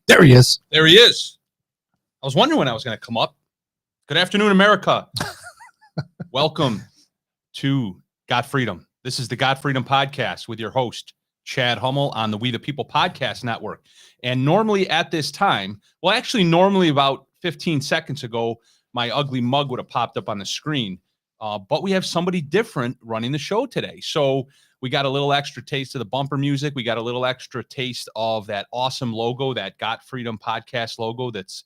There he is. There he is. I was wondering when I was going to come up. Good afternoon, America. Welcome to Got Freedom. This is the Got Freedom Podcast with your host, Chad Hummel, on the We the People Podcast Network. And normally at this time, normally about 15 seconds ago, my ugly mug would have popped up on the screen. But we have somebody different running the show today. So we got a little extra taste of the bumper music. We got a little extra taste of that awesome logo, that Got Freedom Podcast logo that's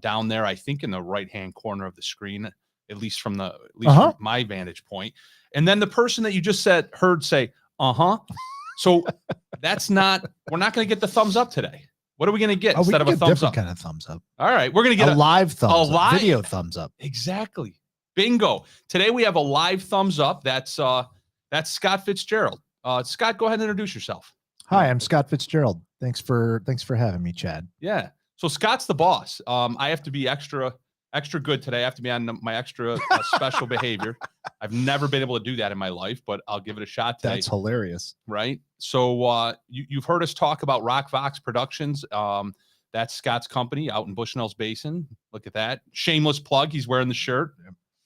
down there, I think in the right-hand corner of the screen, at least from from my vantage point. And then the person that you just heard say, So we're not going to get the thumbs up today. What are we going to get instead of a thumbs up? Kind of thumbs up. All right. We're going to get a live thumbs up, video thumbs up. Exactly. Bingo. Today we have a live thumbs up. That's Scott Fitzgerald. Scott, go ahead and introduce yourself. Hi, I'm Scott Fitzgerald. Thanks for having me, Chad. Yeah. So Scott's the boss. I have to be extra good today. I have to be on my extra special behavior. I've never been able to do that in my life, but I'll give it a shot today. That's hilarious. Right. So you've heard us talk about Rock Vox Productions. That's Scott's company out in Bushnell's Basin. Look at that. Shameless plug. He's wearing the shirt.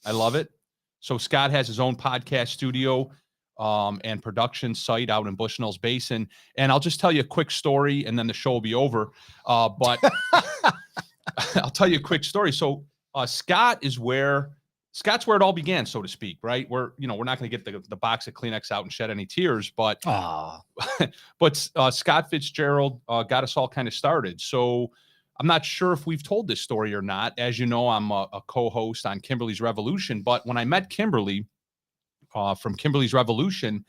I love it. So Scott has his own podcast studio and production site out in Bushnell's Basin. And I'll just tell you a quick story and then the show will be over. But I'll tell you a quick story. So Scott's where it all began, so to speak, right? We're not going to get the box of Kleenex out and shed any tears, but Scott Fitzgerald got us all kind of started. So I'm not sure if we've told this story or not. As you know, I'm a co-host on Kimberly's Revolution, but when I met Kimberly from Kimberly's Revolution,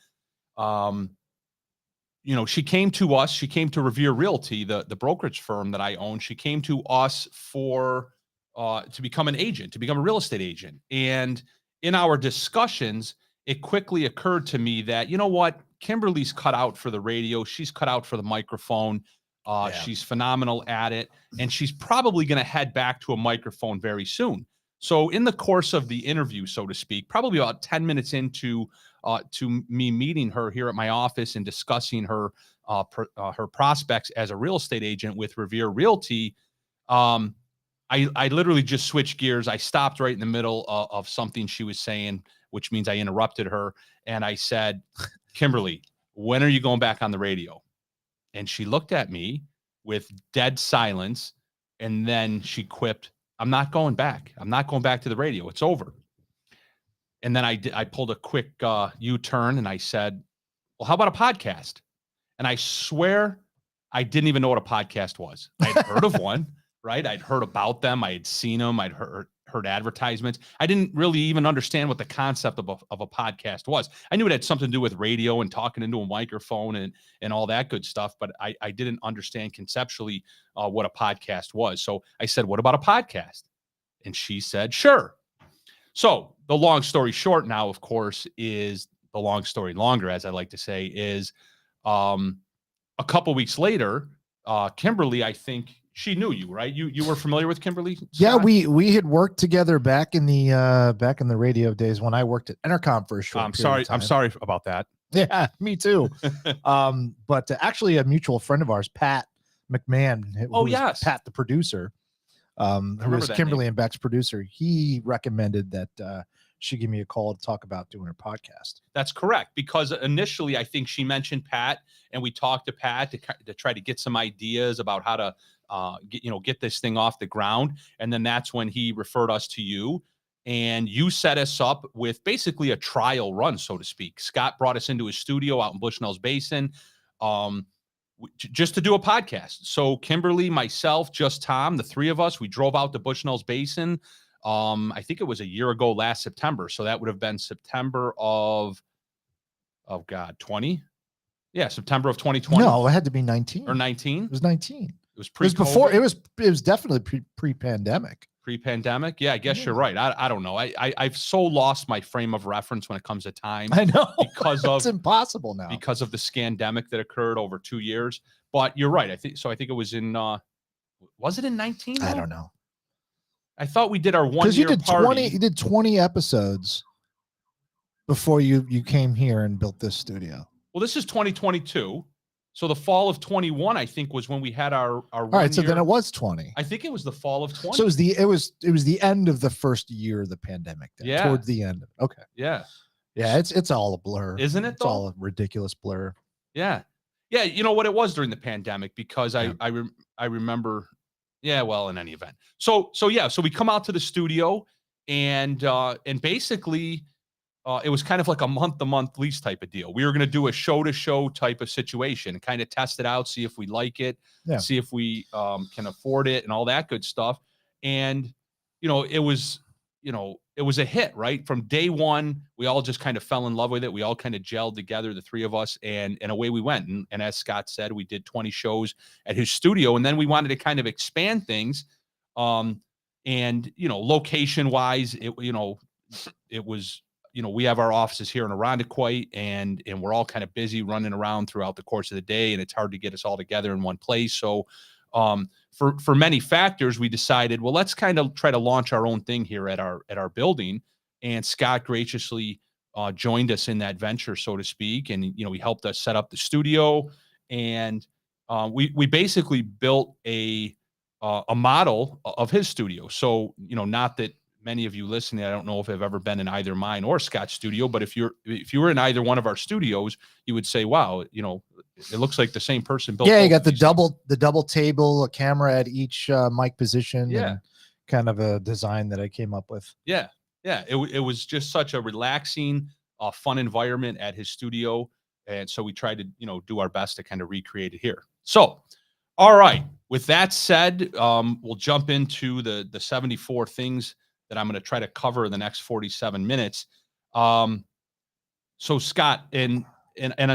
she came to us. She came to Revere Realty, the brokerage firm that I own. She came to us to become an agent, to become a real estate agent. And in our discussions, it quickly occurred to me that, you know what, Kimberly's cut out for the radio. She's cut out for the microphone. She's phenomenal at it. And she's probably going to head back to a microphone very soon. So in the course of the interview, so to speak, probably about 10 minutes into to me meeting her here at my office and discussing her prospects as a real estate agent with Revere Realty, I literally just switched gears. I stopped right in the middle of something she was saying, which means I interrupted her. And I said, Kimberly, when are you going back on the radio? And she looked at me with dead silence. And then she quipped, I'm not going back. I'm not going back to the radio. It's over. And then I pulled a quick U-turn and I said, well, how about a podcast? And I swear I didn't even know what a podcast was. I'd heard of one. Right. I'd heard about them. I had seen them. I'd heard advertisements. I didn't really even understand what the concept of a podcast was. I knew it had something to do with radio and talking into a microphone and all that good stuff, but I didn't understand conceptually what a podcast was. So I said, what about a podcast? And she said, sure. So the long story short now, of course, is the long story longer, as I like to say, is a couple weeks later, Kimberly, I think, she knew you, right? You were familiar with Kimberly, Scott? Yeah, we had worked together back in the radio days when I worked at Entercom for a short period of time. I'm sorry about that. Yeah, me too. But actually a mutual friend of ours, Pat McMahon, Pat the producer, who was Kimberly and Beck's producer, he recommended that she give me a call to talk about doing her podcast. That's correct, because initially I think she mentioned Pat, and we talked to Pat to try to get some ideas about how to get this thing off the ground. And then that's when he referred us to you, and you set us up with basically a trial run, so to speak. Scott brought us into his studio out in Bushnell's Basin just to do a podcast. So Kimberly, myself, just Tom, the three of us, we drove out to Bushnell's Basin. I think it was a year ago last September. So that would have been September of 20. Yeah. September of 2020. No, it had to be 19 or 19. It was 19. It was pre-COVID. It was before. It was definitely pre-pandemic. Pre-pandemic. Yeah, I guess you're right. I don't know. I've so lost my frame of reference when it comes to time. I know, because of it's impossible now because of the scandemic that occurred over 2 years. But you're right. I think it was in. Was it in 19? I don't know. I thought we did our 1 year party. You did 20 episodes before you came here and built this studio. Well, this is 2022. So the fall of 21, I think, was when we had our all right. So then it was 20. I think it was the fall of 20. So it was the end of the first year of the pandemic. Then, yeah. Towards the end. Okay. Yeah. Yeah. It's all a blur, isn't it? It's all a ridiculous blur. Yeah. Yeah. You know what it was during the pandemic, because I remember. Yeah. Well, in any event. So we come out to the studio, and basically, it was kind of like a month-to-month lease type of deal. We were going to do a show-to-show type of situation, and kind of test it out, see if we like it, see if we can afford it, and all that good stuff. And it was a hit right from day one. We all just kind of fell in love with it. We all kind of gelled together, the three of us, and away we went. And as Scott said, we did 20 shows at his studio, and then we wanted to kind of expand things. And location-wise, it was. We have our offices here in Irondequoit, and we're all kind of busy running around throughout the course of the day, and it's hard to get us all together in one place. So for many factors, we decided, well, let's kind of try to launch our own thing here at our building. And Scott graciously joined us in that venture, so to speak. And, he helped us set up the studio, and we basically built a model of his studio. So, not that many of you listening, I don't know if I've ever been in either mine or Scott's studio, but if you were in either one of our studios, you would say, wow, it looks like the same person built. Yeah, you got the double table, a camera at each mic position, and kind of a design that I came up with. Yeah. Yeah. It was just such a relaxing, fun environment at his studio. And so we tried to, do our best to kind of recreate it here. So, all right. With that said, we'll jump into the 74 things that I'm going to try to cover in the next 47 minutes. So Scott, and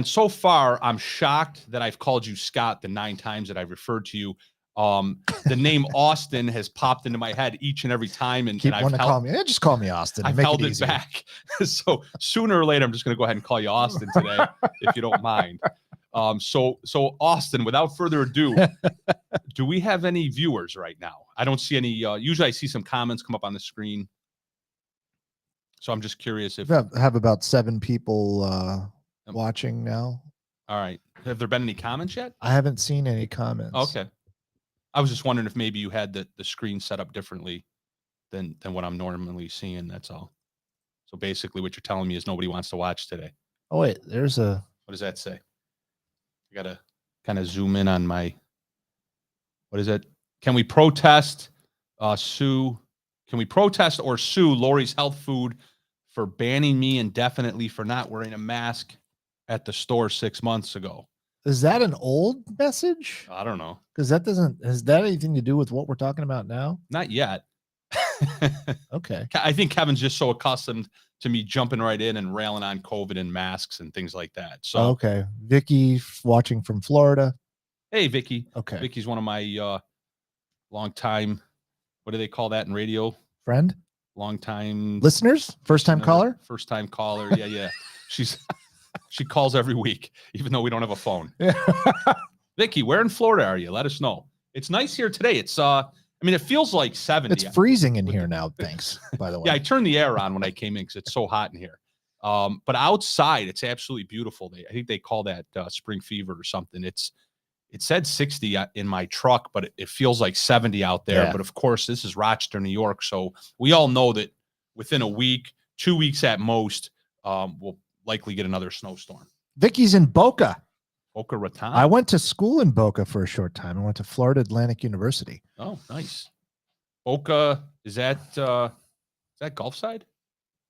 so far, I'm shocked that I've called you Scott the 9 times that I've referred to you. The name Austin has popped into my head each and every time. And I've call me. Just call me Austin. I've held it back. So sooner or later, I'm just going to go ahead and call you Austin today, if you don't mind. So Austin, without further ado, do we have any viewers right now? I don't see any. Usually I see some comments come up on the screen. So I'm just curious if I have about 7 people watching now. All right. Have there been any comments yet? I haven't seen any comments. Okay. I was just wondering if maybe you had the screen set up differently than what I'm normally seeing. That's all. So basically what you're telling me is nobody wants to watch today. Oh, wait, there's a. What does that say? I got to kind of zoom in on my. What is it? Can we protest, sue? Can we protest or sue Lori's Health Food for banning me indefinitely for not wearing a mask at the store 6 months ago? Is that an old message? I don't know. Because has that anything to do with what we're talking about now? Not yet. Okay. I think Kevin's just so accustomed to me jumping right in and railing on COVID and masks and things like that. So okay. Vicky watching from Florida. Hey, Vicky. Okay. Vicky's one of my long time, what do they call that in radio? Friend? Long time listeners? First time caller? First time caller. Yeah. She calls every week, even though we don't have a phone. Vicky, where in Florida are you? Let us know. It's nice here today. It's it feels like 70. It's freezing in here now. Thanks, by the way. Yeah, I turned the air on when I came in because it's so hot in here. But outside, it's absolutely beautiful. I think they call that spring fever or something. It said 60 in my truck, but it feels like 70 out there. Yeah. But of course, this is Rochester, New York. So we all know that within a week, 2 weeks at most, we'll likely get another snowstorm. Vicky's in Boca Raton. I went to school in Boca for a short time. I went to Florida Atlantic University. Oh, nice. Boca, is that Gulf side?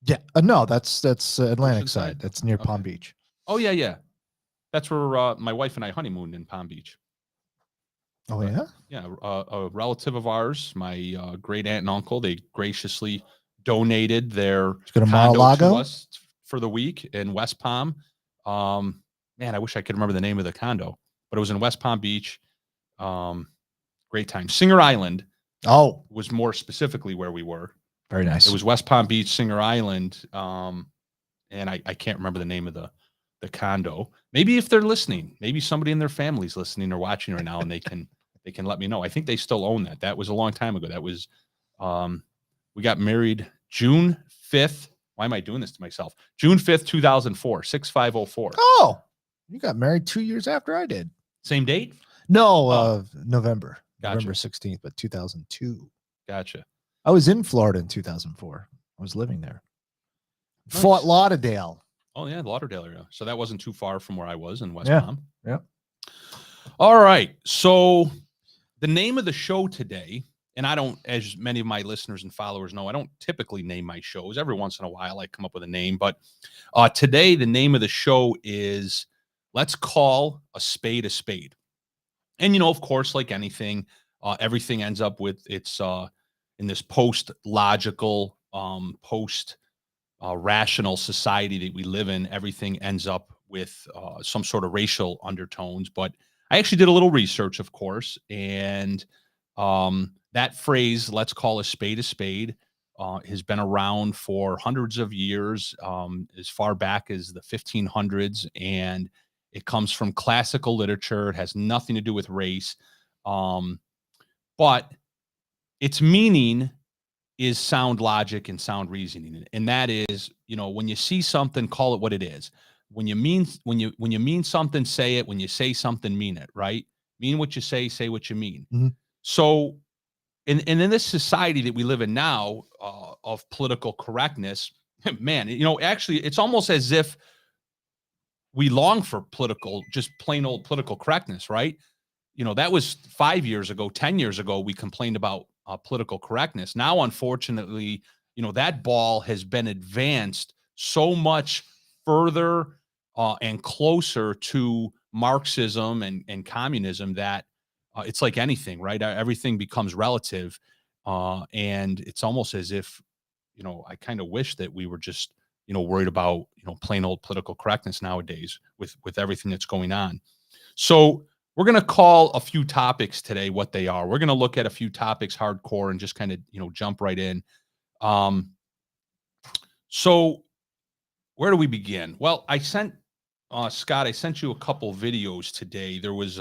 Yeah. No, that's Atlantic side. That's near Palm Beach. Oh, yeah. That's where my wife and I honeymooned in Palm Beach. Oh, yeah? Yeah. A relative of ours, my great aunt and uncle, they graciously donated their condo to us for the week in West Palm. Man, I wish I could remember the name of the condo, but it was in West Palm Beach. Great time. Singer Island. Oh, was more specifically where we were. Very nice. It was West Palm Beach, Singer Island. And I can't remember the name of the condo. Maybe if they're listening, maybe somebody in their family's listening or watching right now, and they can let me know. I think they still own that. That was a long time ago. That was, we got married June 5th. Why am I doing this to myself? June 5th, 2004, 6504. Oh, you got married 2 years after I did. Same date? No, November. Gotcha. November 16th, but 2002. Gotcha. I was in Florida in 2004. I was living there. Nice. Fort Lauderdale. Oh, yeah, Lauderdale area. So that wasn't too far from where I was in West Yeah. Palm. Yeah. All right. So the name of the show today, and I don't, as many of my listeners and followers know, I don't typically name my shows. Every once in a while, I come up with a name. But today, the name of the show is Let's Call a Spade a Spade. And, you know, of course, like anything, everything ends up with its in this post-logical, rational society that we live in. Everything ends up with some sort of racial undertones. But I actually did a little research, of course, and that phrase, let's call a spade, has been around for hundreds of years, as far back as the 1500s, and it comes from classical literature. It has nothing to do with race, but its meaning is sound logic and sound reasoning, and that is, you know, when you see something, call it what it is. When you mean something, say it. When you say something, mean it. Right? Mean what you say what you mean. Mm-hmm. So, and in this society that we live in now, of political correctness, man, you know, actually, it's almost as if we long for just plain old political correctness, right? You know, that was 5 years ago, 10 years ago, we complained about political correctness. Now, unfortunately, you know, that ball has been advanced so much further and closer to Marxism and communism that it's like anything, right? Everything becomes relative. And it's almost as if, you know, I kind of wish that we were just, you know, worried about, you know, plain old political correctness nowadays with everything that's going on. So we're going to call a few topics today what they are. We're going to look at a few topics hardcore and just kind of, you know, jump right in. So where do we begin? Well, I sent Scott, I sent you a couple videos today. There was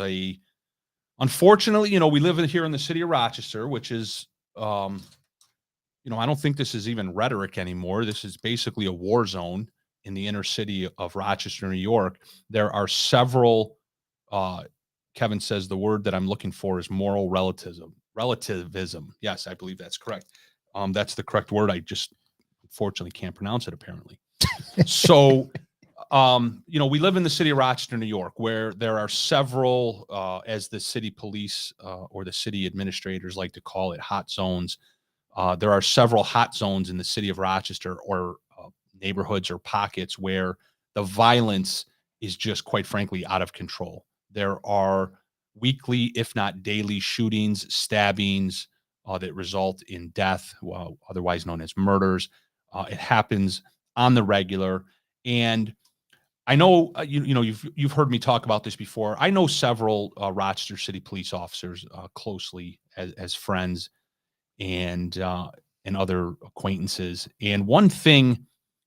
unfortunately, you know, we live here in the city of Rochester, which is, you know, I don't think this is even rhetoric anymore. This is basically a war zone in the inner city of Rochester, New York. There are several, Kevin says the word that I'm looking for is moral relativism. Yes, I believe that's correct. That's the correct word. I just unfortunately can't pronounce it apparently. So, you know, we live in the city of Rochester, New York, where there are several, as the city police or the city administrators like to call it, hot zones. There are several hot zones in the city of Rochester, or neighborhoods or pockets where the violence is just, quite frankly, out of control. There are weekly, if not daily, shootings, stabbings that result in death, well, otherwise known as murders. It happens on the regular, and I know you know you've heard me talk about this before. I know several Rochester City police officers closely as friends and other acquaintances. And one thing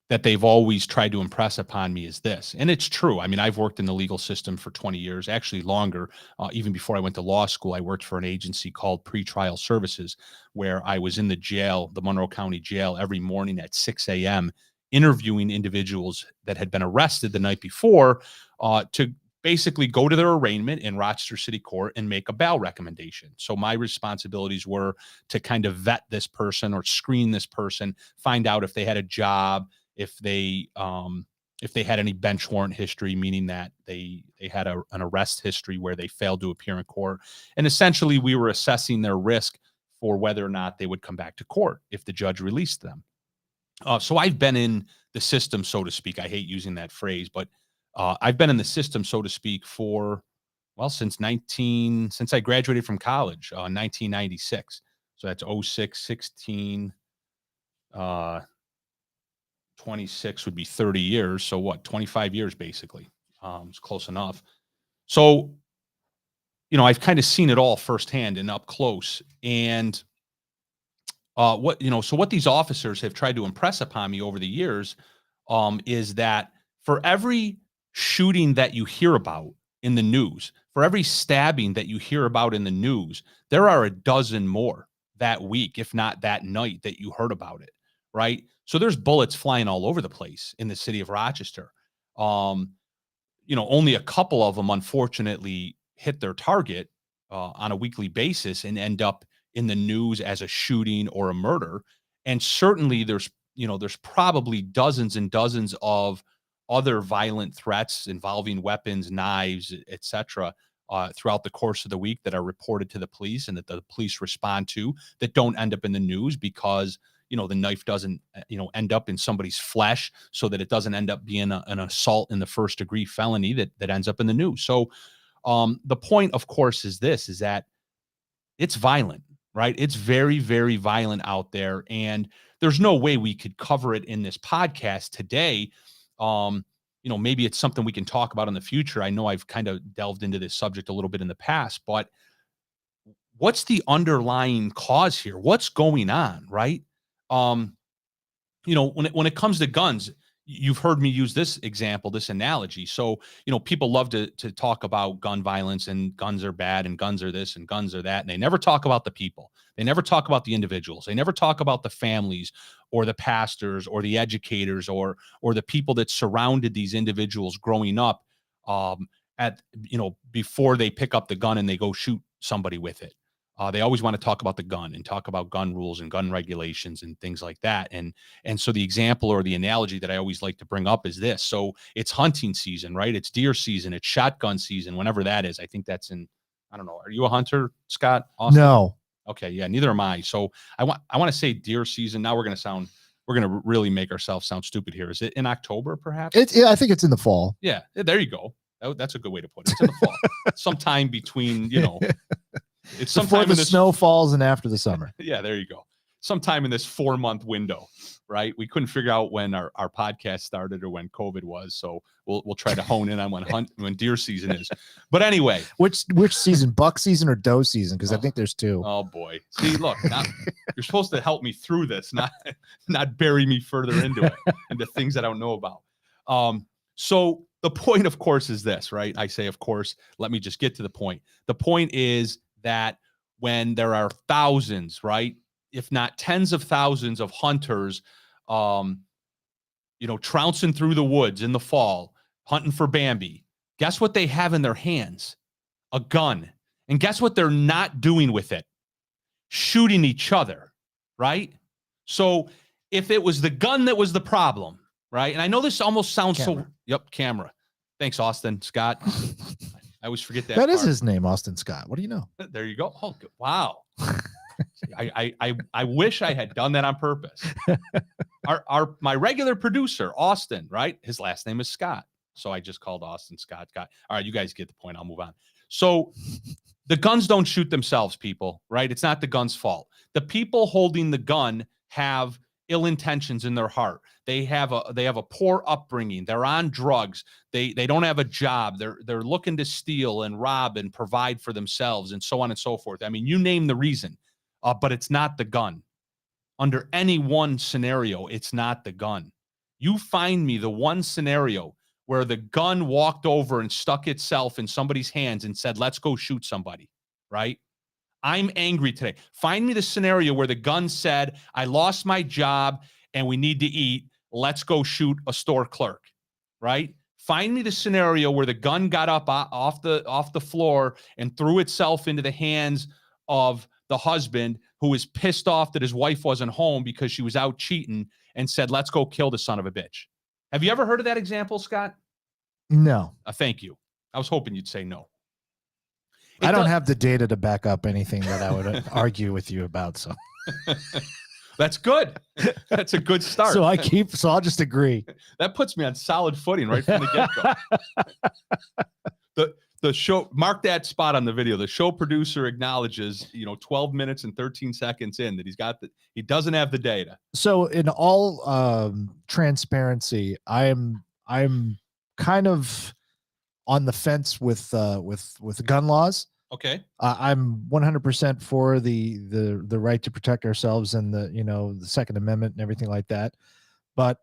that they've always tried to impress upon me is this, and it's true. I mean, I've worked in the legal system for 20 years, actually longer. Even before I went to law school, I worked for an agency called Pretrial Services, where I was in the jail, the Monroe County Jail, every morning at 6 a.m., interviewing individuals that had been arrested the night before to basically go to their arraignment in Rochester City Court and make a bail recommendation. So my responsibilities were to kind of vet this person or screen this person, find out if they had a job, if they had any bench warrant history, meaning that they had an arrest history where they failed to appear in court. And essentially we were assessing their risk for whether or not they would come back to court if the judge released them. So I've been in the system, so to speak. I hate using that phrase, but I've been in the system, so to speak, for, well, since I graduated from college, 1996. So that's 06, 16, 26 would be 30 years. So what, 25 years, basically. It's close enough. So, you know, I've kind of seen it all firsthand and up close. And so what these officers have tried to impress upon me over the years is that for every shooting that you hear about in the news, for every stabbing that you hear about in the news, there are a dozen more that week, if not that night, that you heard about it, right? So there's bullets flying all over the place in the city of Rochester. You know, only a couple of them, unfortunately, hit their target on a weekly basis and end up in the news as a shooting or a murder. And certainly there's probably dozens and dozens of other violent threats involving weapons, knives, etc., throughout the course of the week that are reported to the police and that the police respond to, that don't end up in the news because the knife doesn't end up in somebody's flesh, so that it doesn't end up being an assault in the first degree felony that ends up in the news. So the point, of course, is that it's violent, right? It's very, very violent out there, and there's no way we could cover it in this podcast today. Maybe it's something we can talk about in the future. I know I've kind of delved into this subject a little bit in the past, but what's the underlying cause here? What's going on, right? When it comes to guns, you've heard me use this example, this analogy. So, people love to talk about gun violence and guns are bad and guns are this and guns are that. And they never talk about the people. They never talk about the individuals. They never talk about the families or the pastors or the educators or the people that surrounded these individuals growing up before they pick up the gun and they go shoot somebody with it. They always want to talk about the gun and talk about gun rules and gun regulations and things like that. And so the example or the analogy that I always like to bring up is this. So it's hunting season, right? It's deer season. It's shotgun season, whenever that is. I think that's in, I don't know. Are you a hunter, Scott? Austin? No. Okay. Yeah, neither am I. So I want to say deer season. Now we're going to really make ourselves sound stupid here. Is it in October, perhaps? I think it's in the fall. Yeah. There you go. That's a good way to put it. It's in the fall. Sometime between, it's sometime before the snow falls and after the summer. Yeah, there you go. Sometime in this 4-month window, right? We couldn't figure out when our podcast started or when COVID was, so we'll try to hone in on when deer season is. But anyway, which season? Buck season or doe season? Because I think there's two. Oh boy! See, look, you're supposed to help me through this, not bury me further into it into things that I don't know about. So the point, of course, is this, right? I say, of course. Let me just get to the point. The point is that when there are thousands, right, if not tens of thousands of hunters, trouncing through the woods in the fall, hunting for Bambi, guess what they have in their hands? A gun. And guess what they're not doing with it? Shooting each other, right? So if it was the gun that was the problem, right? And I know this almost sounds camera. Thanks, Austin, Scott. I always forget that. That is his name, Austin Scott. What do you know? There you go. Oh, wow. I wish I had done that on purpose. My regular producer, Austin, right? His last name is Scott. So I just called Austin Scott. All right, you guys get the point. I'll move on. So the guns don't shoot themselves, people, right? It's not the gun's fault. The people holding the gun have ill intentions in their heart. They have a poor upbringing. They're on drugs. They don't have a job. They're looking to steal and rob and provide for themselves and so on and so forth. I mean, you name the reason, but it's not the gun. Under any one scenario, it's not the gun. You find me the one scenario where the gun walked over and stuck itself in somebody's hands and said, let's go shoot somebody, right? I'm angry today. Find me the scenario where the gun said, I lost my job and we need to eat. Let's go shoot a store clerk, right? Find me the scenario where the gun got up off the floor and threw itself into the hands of the husband who was pissed off that his wife wasn't home because she was out cheating and said, let's go kill the son of a bitch. Have you ever heard of that example, Scott? No. Thank you. I was hoping you'd say no. I don't have the data to back up anything that I would argue with you about. So that's good. That's a good start. So I'll just agree. That puts me on solid footing right from the get-go. The show, mark that spot on the video. The show producer acknowledges, 12 minutes and 13 seconds in that he doesn't have the data. So in all transparency, I'm kind of on the fence with gun laws. Okay. I'm 100% for the right to protect ourselves and the Second Amendment and everything like that. But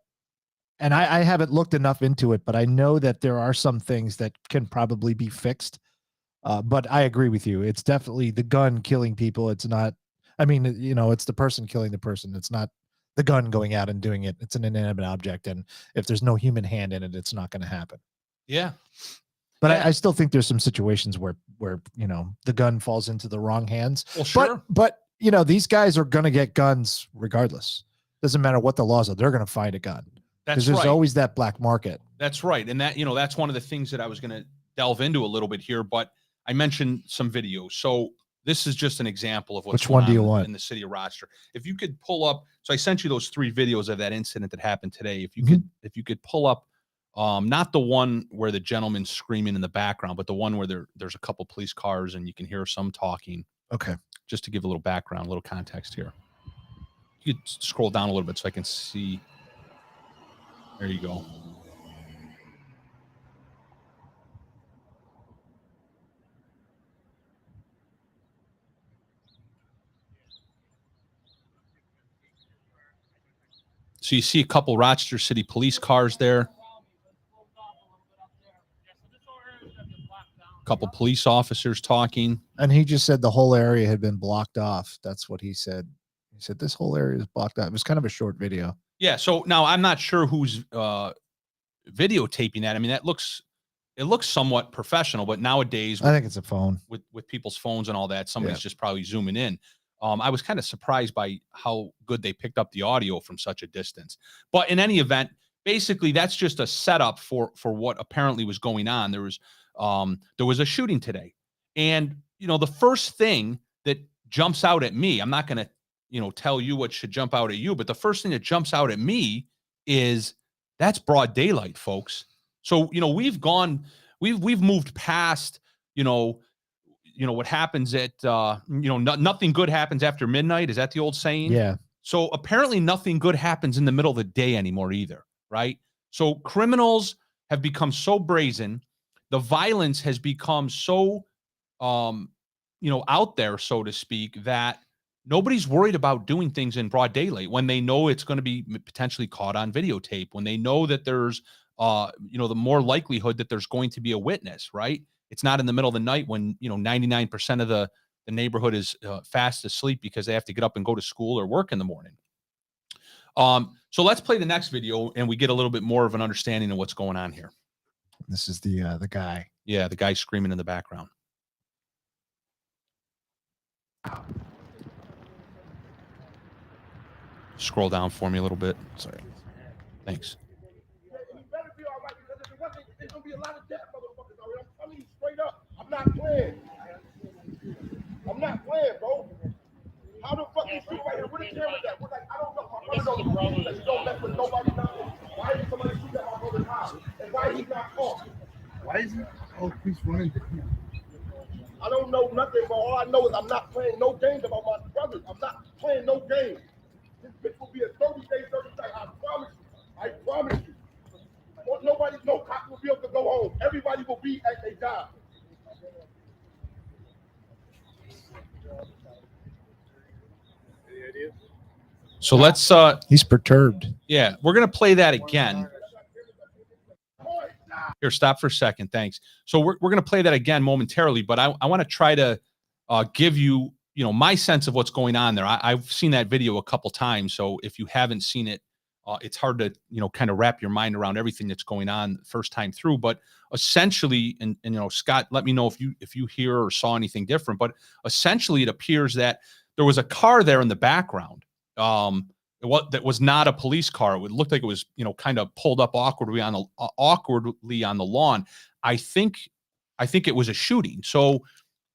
I haven't looked enough into it, but I know that there are some things that can probably be fixed. But I agree with you. It's definitely the gun killing people. It's not, it's the person killing the person. It's not the gun going out and doing it. It's an inanimate object. And if there's no human hand in it, it's not going to happen. Yeah. But I still think there's some situations where the gun falls into the wrong hands. Well, sure. But these guys are going to get guns regardless. Doesn't matter what the laws are. They're going to find a gun. That's right. There's always that black market. That's right. And that's one of the things that I was going to delve into a little bit here, but I mentioned some videos. So this is just an example of what's Which one do you want in the city of Rochester. If you could pull up, so I sent you those 3 videos of that incident that happened today. If you could pull up, not the one where the gentleman's screaming in the background, but the one where there's a couple police cars and you can hear some talking. Okay. Just to give a little background, a little context here. You could scroll down a little bit so I can see. There you go. So you see a couple Rochester City police cars there. A couple police officers talking. And he just said the whole area had been blocked off. That's what he said. He said this whole area is blocked off. It was kind of a short video. Yeah. So now I'm not sure who's videotaping that. I mean, it looks somewhat professional, but nowadays I think it's a phone with people's phones and all that. Somebody's just probably zooming in. I was kind of surprised by how good they picked up the audio from such a distance. But in any event, basically that's just a setup for what apparently was going on. There was a shooting today. And, the first thing that jumps out at me, I'm not going to, tell you what should jump out at you, but the first thing that jumps out at me is that's broad daylight, folks. So, we've moved past, what happens at, nothing good happens after midnight. Is that the old saying? Yeah. So apparently nothing good happens in the middle of the day anymore either, right? So criminals have become so brazen. The violence has become so, out there, so to speak, that nobody's worried about doing things in broad daylight when they know it's going to be potentially caught on videotape, when they know that there's, the more likelihood that there's going to be a witness, right? It's not in the middle of the night when, 99% of the neighborhood is fast asleep because they have to get up and go to school or work in the morning. So let's play the next video and we get a little bit more of an understanding of what's going on here. This is the guy. Yeah, the guy screaming in the background. Scroll down for me a little bit. Sorry. Thanks. There's gonna be a lot of death, motherfuckers. I'm telling you straight up. I'm not playing. I'm not playing, bro. How the fuck you shoot right here? Where the camera's at? We're like, I don't know. My brother don't mess with nobody now. Why is somebody shoot at my brother's house? And why he's not caught? Why is he? Oh, he's running to him. I don't know nothing, bro. All I know is I'm not playing no games about my brothers. I'm not playing no games. This bitch will be a 30-day, 30-day. I promise you. I promise you. No cop will be able to go home. Everybody will be at their job. So let's he's perturbed. Yeah, we're gonna play that again. Here, stop for a second. Thanks. So we're gonna play that again momentarily, but I want to try to give you my sense of what's going on there. I've seen that video a couple times, so if you haven't seen it, it's hard to kind of wrap your mind around everything that's going on first time through. But essentially, and Scott, let me know if you hear or saw anything different. But essentially, it appears that there was a car there in the background. That was not a police car. It looked like it was kind of pulled up awkwardly on the lawn. I think it was a shooting. So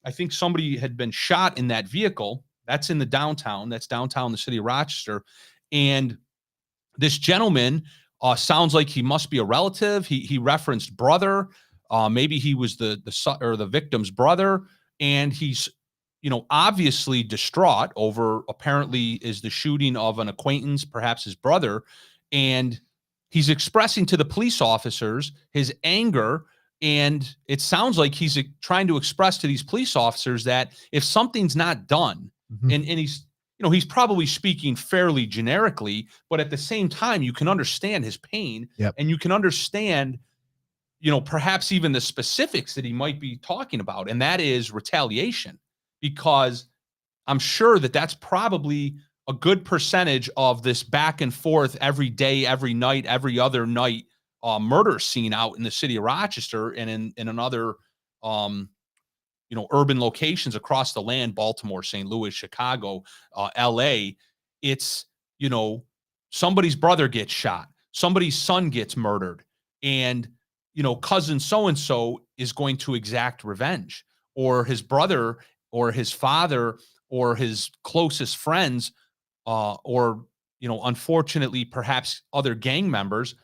I think somebody had been shot in that vehicle. That's in the downtown. That's downtown the city of Rochester, and this gentleman sounds like he must be a relative. He referenced brother. Maybe he was the victim's brother, and he's obviously distraught over apparently is the shooting of an acquaintance, perhaps his brother, and he's expressing to the police officers his anger. And it sounds like he's trying to express to these police officers that if something's not done, and he's probably speaking fairly generically, but at the same time, you can understand his pain. Yep. And you can understand, perhaps even the specifics that he might be talking about. And that is retaliation, because I'm sure that that's probably a good percentage of this back and forth every day, every night, every other night murder scene out in the city of Rochester and in another, urban locations across the land, Baltimore, St. Louis, Chicago, LA, it's, somebody's brother gets shot, somebody's son gets murdered, and, cousin so-and-so is going to exact revenge, or his brother or his father or his closest friends, or, unfortunately, perhaps other gang members,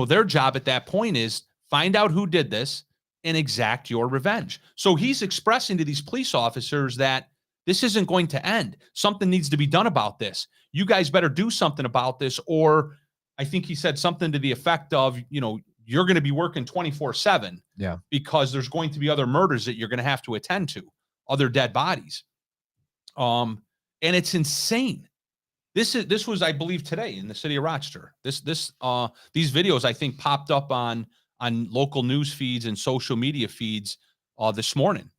their job at that point is find out who did this and exact your revenge. So he's expressing to these police officers that this isn't going to end. Something needs to be done about this. You guys better do something about this. Or I think he said something to the effect of, you're going to be working 24/7. Yeah. Because there's going to be other murders that you're going to have to attend to, other dead bodies. And it's insane. This was, I believe, today in the city of Rochester. These videos, I think, popped up on local news feeds and social media feeds this morning,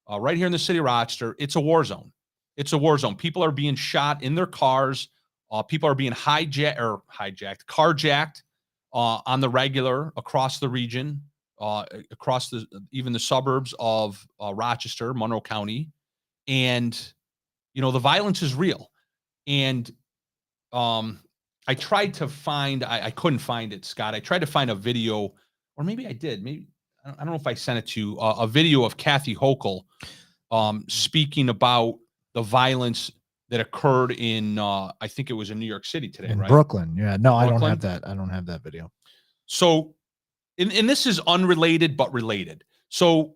right here in the city of Rochester. It's a war zone. It's a war zone. People are being shot in their cars. People are being carjacked on the regular across the region, across even the suburbs of Rochester, Monroe County. And, the violence is real. And I tried to find, I couldn't find it, Scott. I tried to find a video, or maybe I did. Maybe I don't know if I sent it to you. A video of Kathy Hochul speaking about the violence that occurred in, I think it was in New York City today, in right? Brooklyn. Yeah, no, Brooklyn? I don't have that. I don't have that video. So, and this is unrelated but related. So,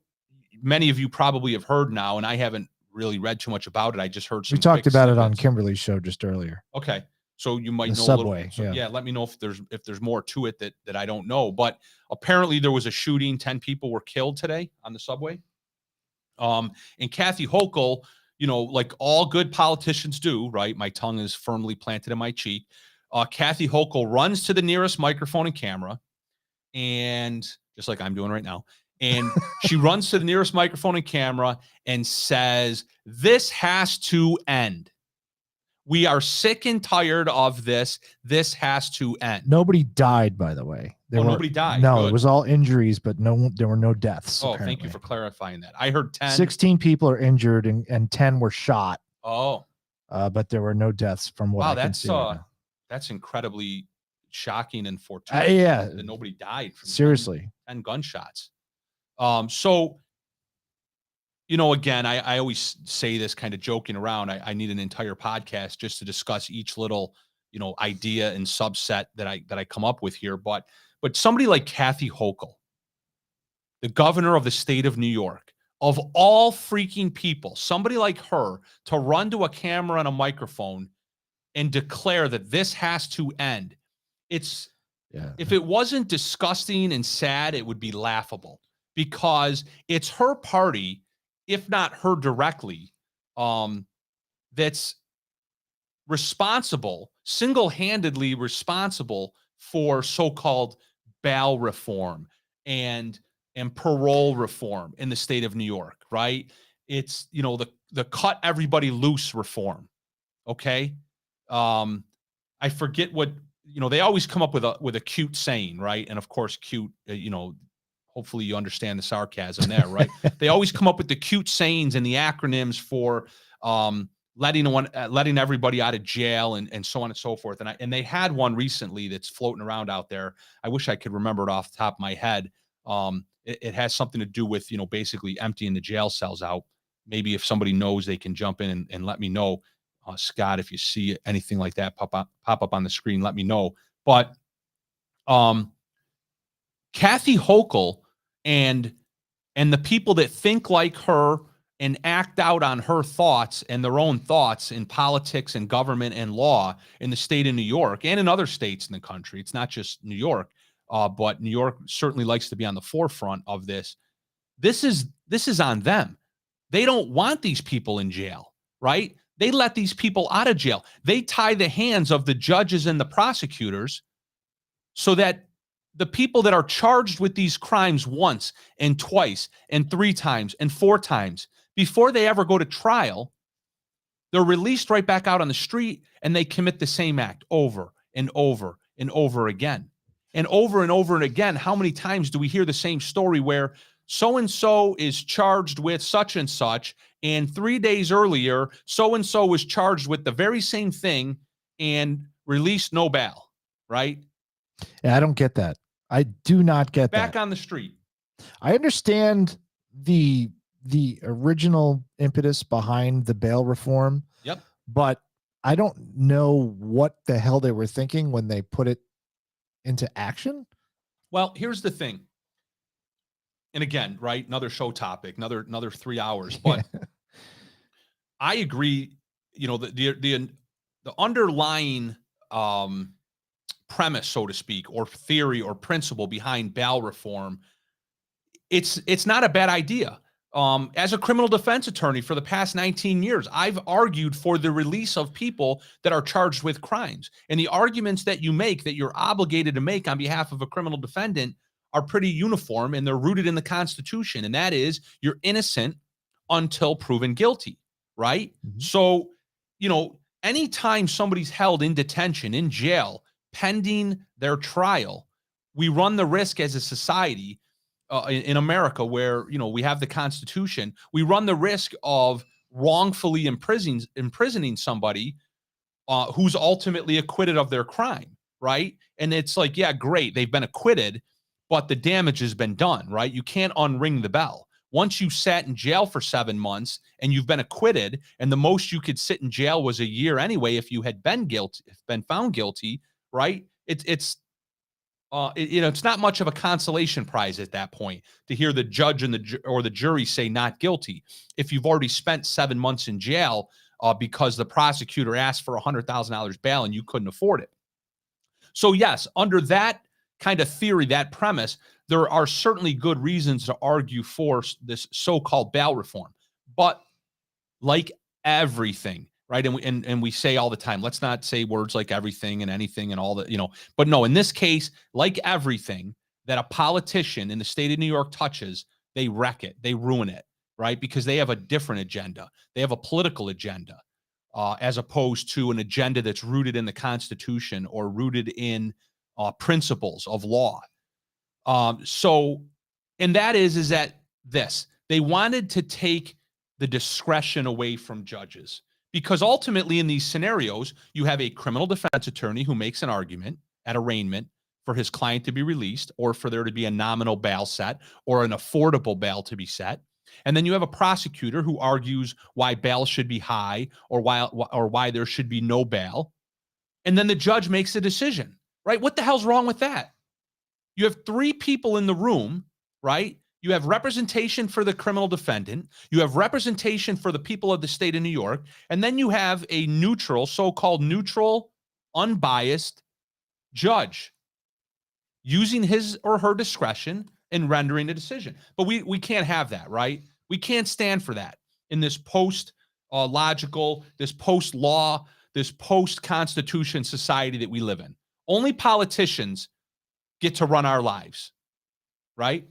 many of you probably have heard now, and I haven't really read too much about it. I just heard some. We talked about it on snippets. Kimberly's show just earlier. Okay. So you might The know subway, a little. So, yeah. Let me know if there's more to it that I don't know. But apparently there was a shooting. 10 people were killed today on the subway. And Kathy Hochul, like all good politicians do, right? My tongue is firmly planted in my cheek. Kathy Hochul runs to the nearest microphone and camera, and just like I'm doing right now, and she runs to the nearest microphone and camera and says, "This has to end. We are sick and tired of this. This has to end." Nobody died, by the way. Nobody died. No, Good. It was all injuries, but there were no deaths. Oh, apparently. Thank you for clarifying that. I heard 10. 16 people are injured and 10 were shot. Oh. But there were no deaths from what I can see. That's incredibly shocking and fortuitous. Yeah. That nobody died from seriously 10 gunshots. So, again, I always say this kind of joking around. I need an entire podcast just to discuss each little, idea and subset that I come up with here. But somebody like Kathy Hochul, the governor of the state of New York, of all freaking people, somebody like her to run to a camera and a microphone and declare that this has to end. If it wasn't disgusting and sad, it would be laughable, because it's her party, if not her directly, that's responsible, single-handedly responsible for so-called bail reform and parole reform in the state of New York, right? It's, the cut everybody loose reform. Okay. I forget what, they always come up with a cute saying, right? And of course, cute, hopefully you understand the sarcasm there, right? They always come up with the cute sayings and the acronyms for letting everybody out of jail and so on and so forth. And they had one recently that's floating around out there. I wish I could remember it off the top of my head. It has something to do with, basically emptying the jail cells out. Maybe if somebody knows, they can jump in and let me know. Scott, if you see anything like that pop up on the screen, let me know. But Kathy Hochul and the people that think like her and act out on her thoughts and their own thoughts in politics and government and law in the state of New York and in other states in the country. It's not just New York, but New York certainly likes to be on the forefront of this. This is on them. They don't want these people in jail, right? They let these people out of jail. They tie the hands of the judges and the prosecutors so that the people that are charged with these crimes once and twice and 3 times and 4 times, before they ever go to trial, they're released right back out on the street and they commit the same act over and over and over again. And over and again, how many times do we hear the same story where so-and-so is charged with such and such, and 3 days earlier, so-and-so was charged with the very same thing and released no bail, right? Yeah, I don't get that. I do not get that. Back on the street. I understand the original impetus behind the bail reform. Yep. But I don't know what the hell they were thinking when they put it into action. Well, here's the thing. And again, right, another show topic, another 3 hours. But I agree. You know, the underlying premise, so to speak, or theory or principle behind bail reform, it's not a bad idea. As a criminal defense attorney for the past 19 years, I've argued for the release of people that are charged with crimes. And the arguments that you make, that you're obligated to make on behalf of a criminal defendant, are pretty uniform, and they're rooted in the Constitution. And that is, you're innocent until proven guilty, right? Mm-hmm. So, you know, anytime somebody's held in detention, in jail, pending their trial, we run the risk as a society in America, where, you know, we have the Constitution, we run the risk of wrongfully imprisoning somebody who's ultimately acquitted of their crime, right? And it's like, yeah, great, they've been acquitted, but the damage has been done, right? You can't unring the bell. Once you sat in jail for 7 months and you've been acquitted, and the most you could sit in jail was a year anyway if you had been found guilty, right? It's not much of a consolation prize at that point to hear the judge and the jury say not guilty if you've already spent 7 months in jail because the prosecutor asked for $100,000 bail and you couldn't afford it. So yes, under that kind of theory, that premise, there are certainly good reasons to argue for this so-called bail reform. But like everything, right? And we say all the time, let's not say words like everything and anything and all that, you know, but no, in this case, like everything that a politician in the state of New York touches, they wreck it, they ruin it, right? Because they have a different agenda. They have a political agenda, as opposed to an agenda that's rooted in the Constitution or rooted in principles of law. And that is that they wanted to take the discretion away from judges. Because ultimately in these scenarios, you have a criminal defense attorney who makes an argument at arraignment for his client to be released, or for there to be a nominal bail set or an affordable bail to be set. And then you have a prosecutor who argues why bail should be high or why there should be no bail. And then the judge makes a decision, right? What the hell's wrong with that? You have 3 people in the room, right? You have representation for the criminal defendant. You have representation for the people of the state of New York. And then you have a neutral, so-called neutral, unbiased judge using his or her discretion in rendering a decision. But we can't have that, right? We can't stand for that in this post-logical, this post-law, this post-constitution society that we live in. Only politicians get to run our lives, right?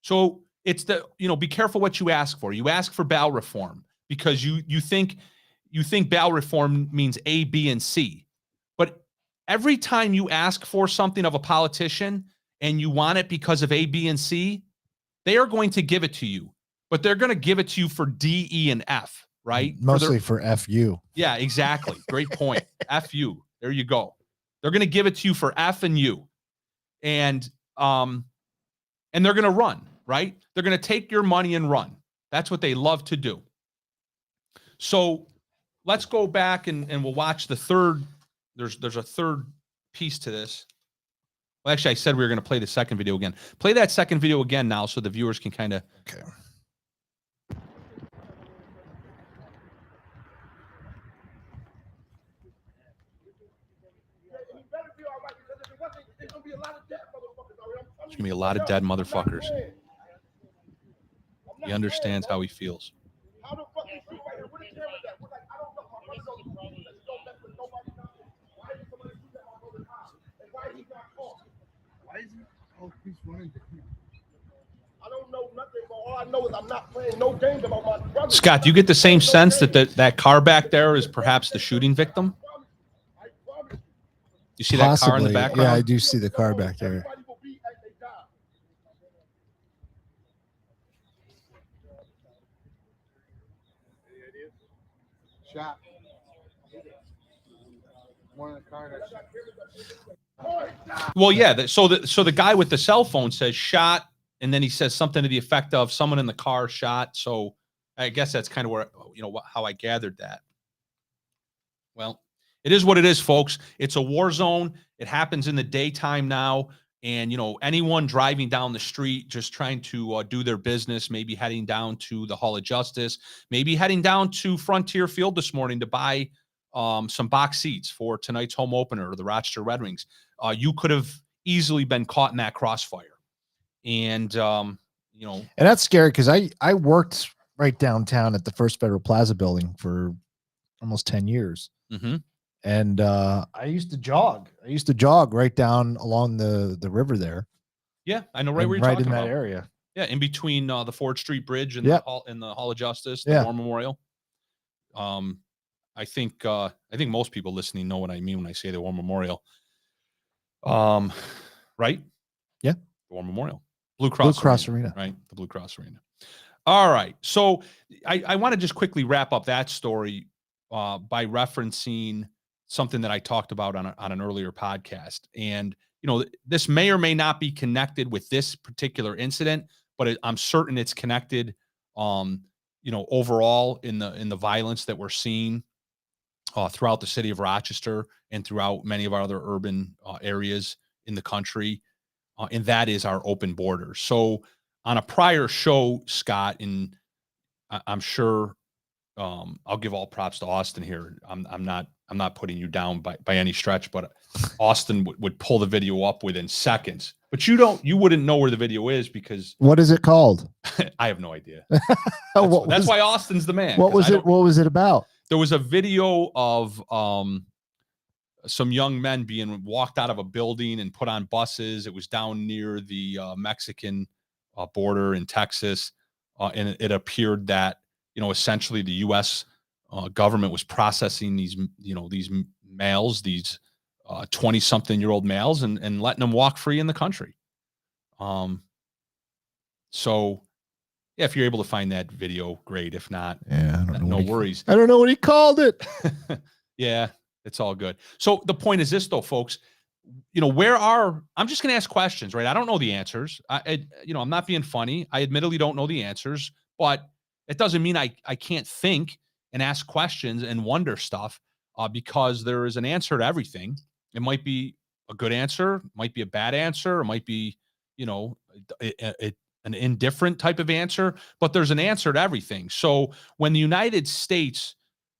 So it's be careful what you ask for. You ask for bail reform because you think bail reform means A, B, and C. But every time you ask for something of a politician and you want it because of A, B, and C, they are going to give it to you. But they're going to give it to you for D, E, and F, right? Mostly for FU. Yeah, exactly. Great point. FU. There you go. They're going to give it to you for F and U. And they're going to run, right? They're going to take your money and run. That's what they love to do. So let's go back and we'll watch the third. There's a third piece to this. Well, actually, I said we were going to play the second video again. Play that second video again now so the viewers can kind of. Okay. There's going to be a lot of dead motherfuckers. He understands how he feels. How the fuck is right here? Where the camera at? We're like, I don't know. My brother knows. Let's go mess with nobody. Why did somebody shoot at my brother's house? And why he got caught? Why is he? Oh, he's running. I don't know nothing, but all I know is I'm not playing no games about my brother. Scott, do you get the same sense that that car back there is perhaps the shooting victim? You see that car in the background? Yeah, I do see the car back there. Shot. One in the car that shot. Well, yeah. So the guy with the cell phone says shot, and then he says something to the effect of someone in the car shot. So I guess that's kind of where, how I gathered that. Well, it is what it is, folks. It's a war zone. It happens in the daytime now. And, anyone driving down the street, just trying to do their business, maybe heading down to the Hall of Justice, maybe heading down to Frontier Field this morning to buy some box seats for tonight's home opener, the Rochester Red Wings. You could have easily been caught in that crossfire. And, and that's scary because I worked right downtown at the First Federal Plaza building for almost 10 years. Mm-hmm. And I used to jog right down along the river there. Yeah, I know where you're talking about. Right in that area. Yeah, in between the Ford Street Bridge and the Hall of Justice, the War Memorial. I think most people listening know what I mean when I say the War Memorial. Right? Yeah. The War Memorial. Blue Cross Arena. Right? The Blue Cross Arena. All right. So I want to just quickly wrap up that story by referencing something that I talked about on an earlier podcast. And, this may or may not be connected with this particular incident, but I'm certain it's connected, overall in the violence that we're seeing throughout the city of Rochester and throughout many of our other urban areas in the country. And that is our open borders. So on a prior show, Scott, and I'm sure I'll give all props to Austin here. I'm not putting you down by any stretch, but Austin would pull the video up within seconds. But you wouldn't know where the video is because what is it called? I have no idea. That's why Austin's the man. What was it? What was it about? There was a video of some young men being walked out of a building and put on buses. It was down near the Mexican border in Texas, and it appeared that essentially the U.S. Government was processing these males, these 20-something-year-old males, and letting them walk free in the country. So, yeah, if you're able to find that video, great. If not, no worries. I don't know what he called it. Yeah, it's all good. So the point is this, though, folks. I'm just going to ask questions, right? I don't know the answers. I'm not being funny. I admittedly don't know the answers, but it doesn't mean I can't think and ask questions and wonder stuff because there is an answer to everything. It might be a good answer, might be a bad answer, it might be, an indifferent type of answer, but there's an answer to everything. So when the United States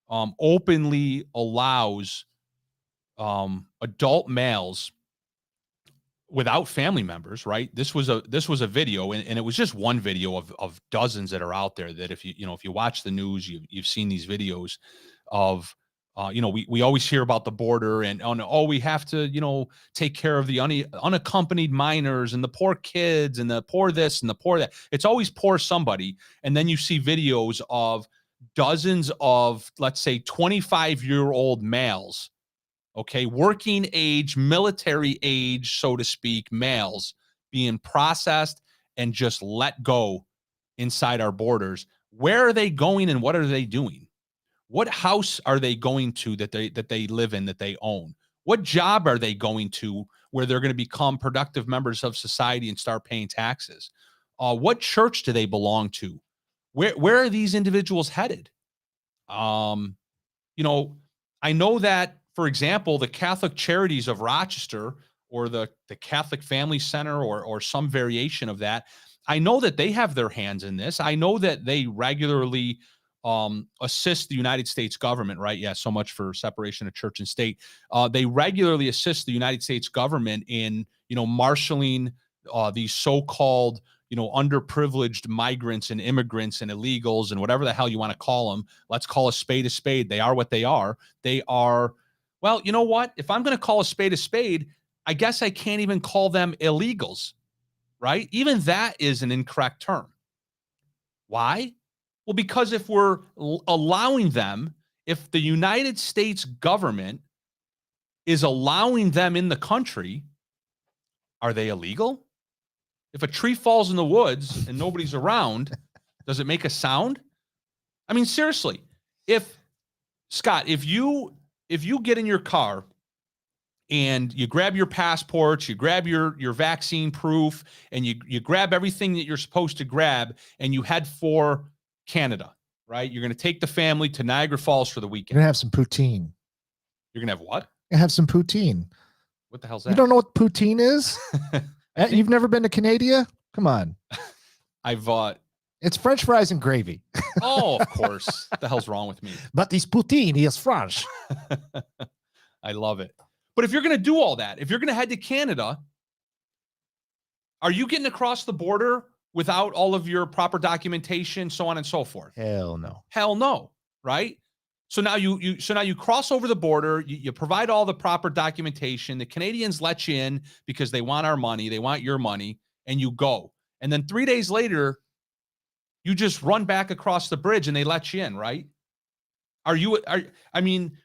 openly allows adult males without family members, right? This was a video, and it was just one video of dozens that are out there that if you watch the news, you've seen these videos of, we always hear about the border and, we have to, take care of the unaccompanied minors and the poor kids and the poor this and the poor that. It's always poor somebody. And then you see videos of dozens of, let's say, 25-year-old males, okay, working age, military age, so to speak, males being processed and just let go inside our borders. Where are they going and what are they doing? What house are they going to that they live in, that they own? What job are they going to where they're going to become productive members of society and start paying taxes? What church do they belong to? Where are these individuals headed? I know that, for example, the Catholic Charities of Rochester or the Catholic Family Center or some variation of that, I know that they have their hands in this. I know that they regularly assist the United States government, right? Yeah, so much for separation of church and state. They regularly assist the United States government in, marshaling these so-called, underprivileged migrants and immigrants and illegals and whatever the hell you want to call them. Let's call a spade a spade. They are what they are. They are, well, you know what? If I'm going to call a spade, I guess I can't even call them illegals, right? Even that is an incorrect term. Why? Well, because if we're allowing them, if the United States government is allowing them in the country, are they illegal? If a tree falls in the woods and nobody's around, does it make a sound? I mean, seriously, Scott, if you get in your car and you grab your passports, you grab your vaccine proof, and you grab everything that you're supposed to grab, and you head for Canada, right? You're going to take the family to Niagara Falls for the weekend. You're going to have some poutine. You're going to have what? You're going to have some poutine. What the hell's that? You don't know what poutine is? You've never been to Canada? Come on. I've It's French fries and gravy. Oh, of course. What the hell's wrong with me? But this poutine is French. I love it. But if you're going to do all that, if you're going to head to Canada, are you getting across the border without all of your proper documentation, so on and so forth? Hell no. Hell no, right? So now you cross over the border, you provide all the proper documentation. The Canadians let you in because they want our money, they want your money, and you go. And then 3 days later, you just run back across the bridge and they let you in, right? I mean,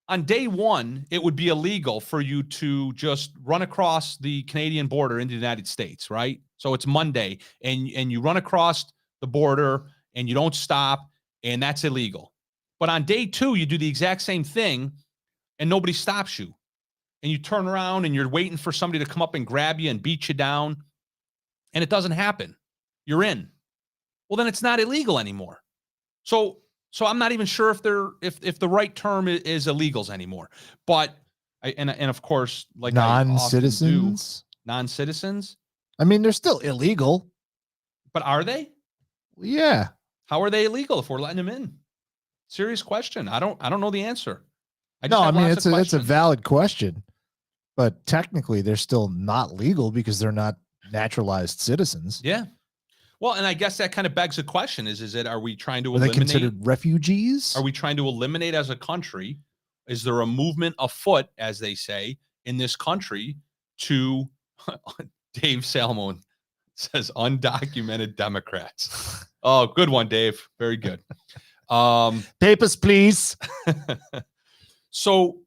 on day one, it would be illegal for you to just run across the Canadian border into the United States, right? So it's Monday and you run across the border and you don't stop, and that's illegal. But on day two, you do the exact same thing and nobody stops you. And you turn around and you're waiting for somebody to come up and grab you and beat you down, and it doesn't happen. You're in. Well, then it's not illegal anymore. So I'm not even sure if the right term is illegals anymore. But and of course, like non-citizens. Non-citizens. I mean, they're still illegal. But are they? Yeah. How are they illegal if we're letting them in? Serious question. I don't know the answer. I mean, it's a valid question, but technically they're still not legal because they're not naturalized citizens. Yeah. Well, and I guess that kind of begs the question: are we trying to eliminate? Are they considered refugees? Are we trying to eliminate as a country? Is there a movement afoot, as they say, in this country to Dave Salmon says undocumented Democrats? Oh, good one, Dave. Very good. Papers, please. So,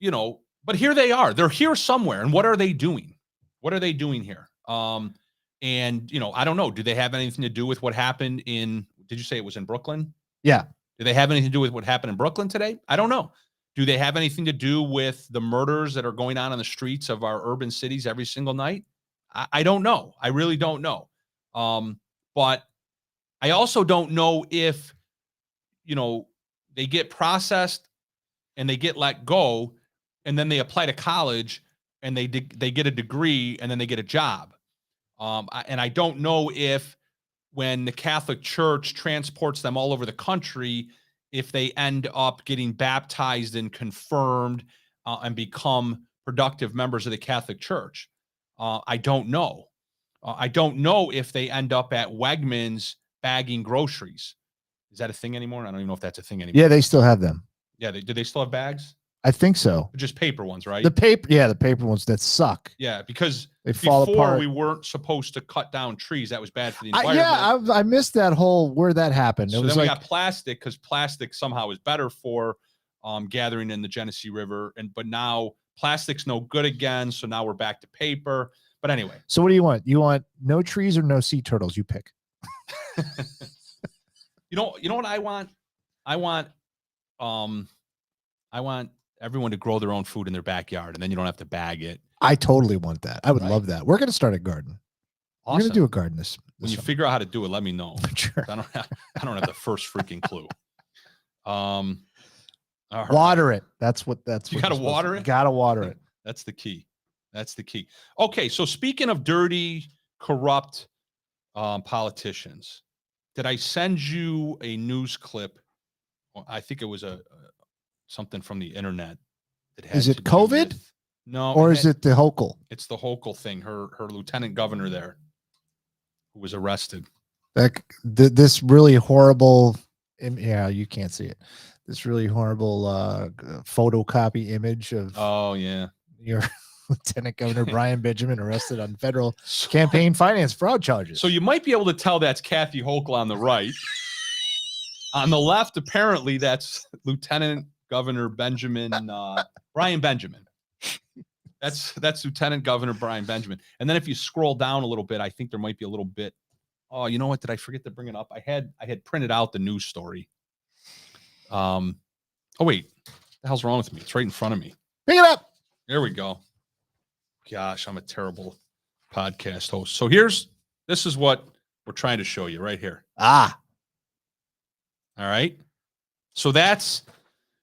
but here they are. They're here somewhere. And what are they doing? What are they doing here? And, I don't know. Do they have anything to do with what happened did you say it was in Brooklyn? Yeah. Do they have anything to do with what happened in Brooklyn today? I don't know. Do they have anything to do with the murders that are going on the streets of our urban cities every single night? I don't know. I really don't know. But I also don't know if, they get processed and they get let go, and then they apply to college and they get a degree and then they get a job. And I don't know if when the Catholic Church transports them all over the country, if they end up getting baptized and confirmed and become productive members of the Catholic Church. I don't know. I don't know if they end up at Wegmans bagging groceries. Is that a thing anymore? I don't even know if that's a thing anymore. Yeah, they still have them. Yeah, do they still have bags? I think so. Just paper ones, right? The paper ones that suck. Yeah, because they fall apart. We weren't supposed to cut down trees. That was bad for the environment. I missed that where that happened. So then we got plastic, because plastic somehow is better for gathering in the Genesee River. But now plastic's no good again. So now we're back to paper. But anyway. So what do you want? You want no trees or no sea turtles? You pick. You know what I want? I want everyone to grow their own food in their backyard, and then you don't have to bag it. I totally want that. I would love that. We're going to start a garden. Awesome. We're going to do a garden this when you summer. Figure out how to do it, let me know. Sure. I don't have the first freaking clue. Right. Water it. That's what you got to water it. Got to water it. That's the key. That's the key. Okay, so speaking of dirty, corrupt politicians, did I send you a news clip? I think it was something from the internet. Is it COVID? No. Or is it the Hochul? It's the Hochul thing. Her lieutenant governor there, who was arrested. This really horrible. Yeah, you can't see it. This really horrible photocopy image of. Oh yeah. Your Lieutenant Governor Brian Benjamin arrested on federal campaign finance fraud charges. So you might be able to tell that's Kathy Hochul on the right. On the left, apparently, that's Lieutenant Governor Benjamin, Brian Benjamin. That's Lieutenant Governor Brian Benjamin. And then if you scroll down a little bit, I think there might be a little bit. Oh, you know what? Did I forget to bring it up? I had printed out the news story. Oh wait, what the hell's wrong with me? It's right in front of me. Pick it up. There we go. Gosh, I'm a terrible podcast host. So this is what we're trying to show you right here. All right. So that's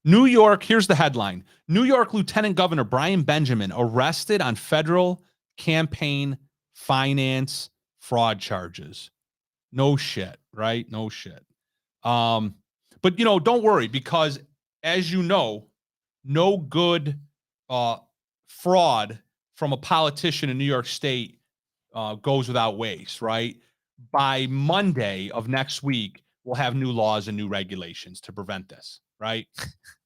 New York. Here's the headline. New York Lieutenant Governor Brian Benjamin arrested on federal campaign finance fraud charges. No shit, right? No shit. But don't worry, because as you know, no good fraud from a politician in New York State goes without waste, right? By Monday of next week, we'll have new laws and new regulations to prevent this, right?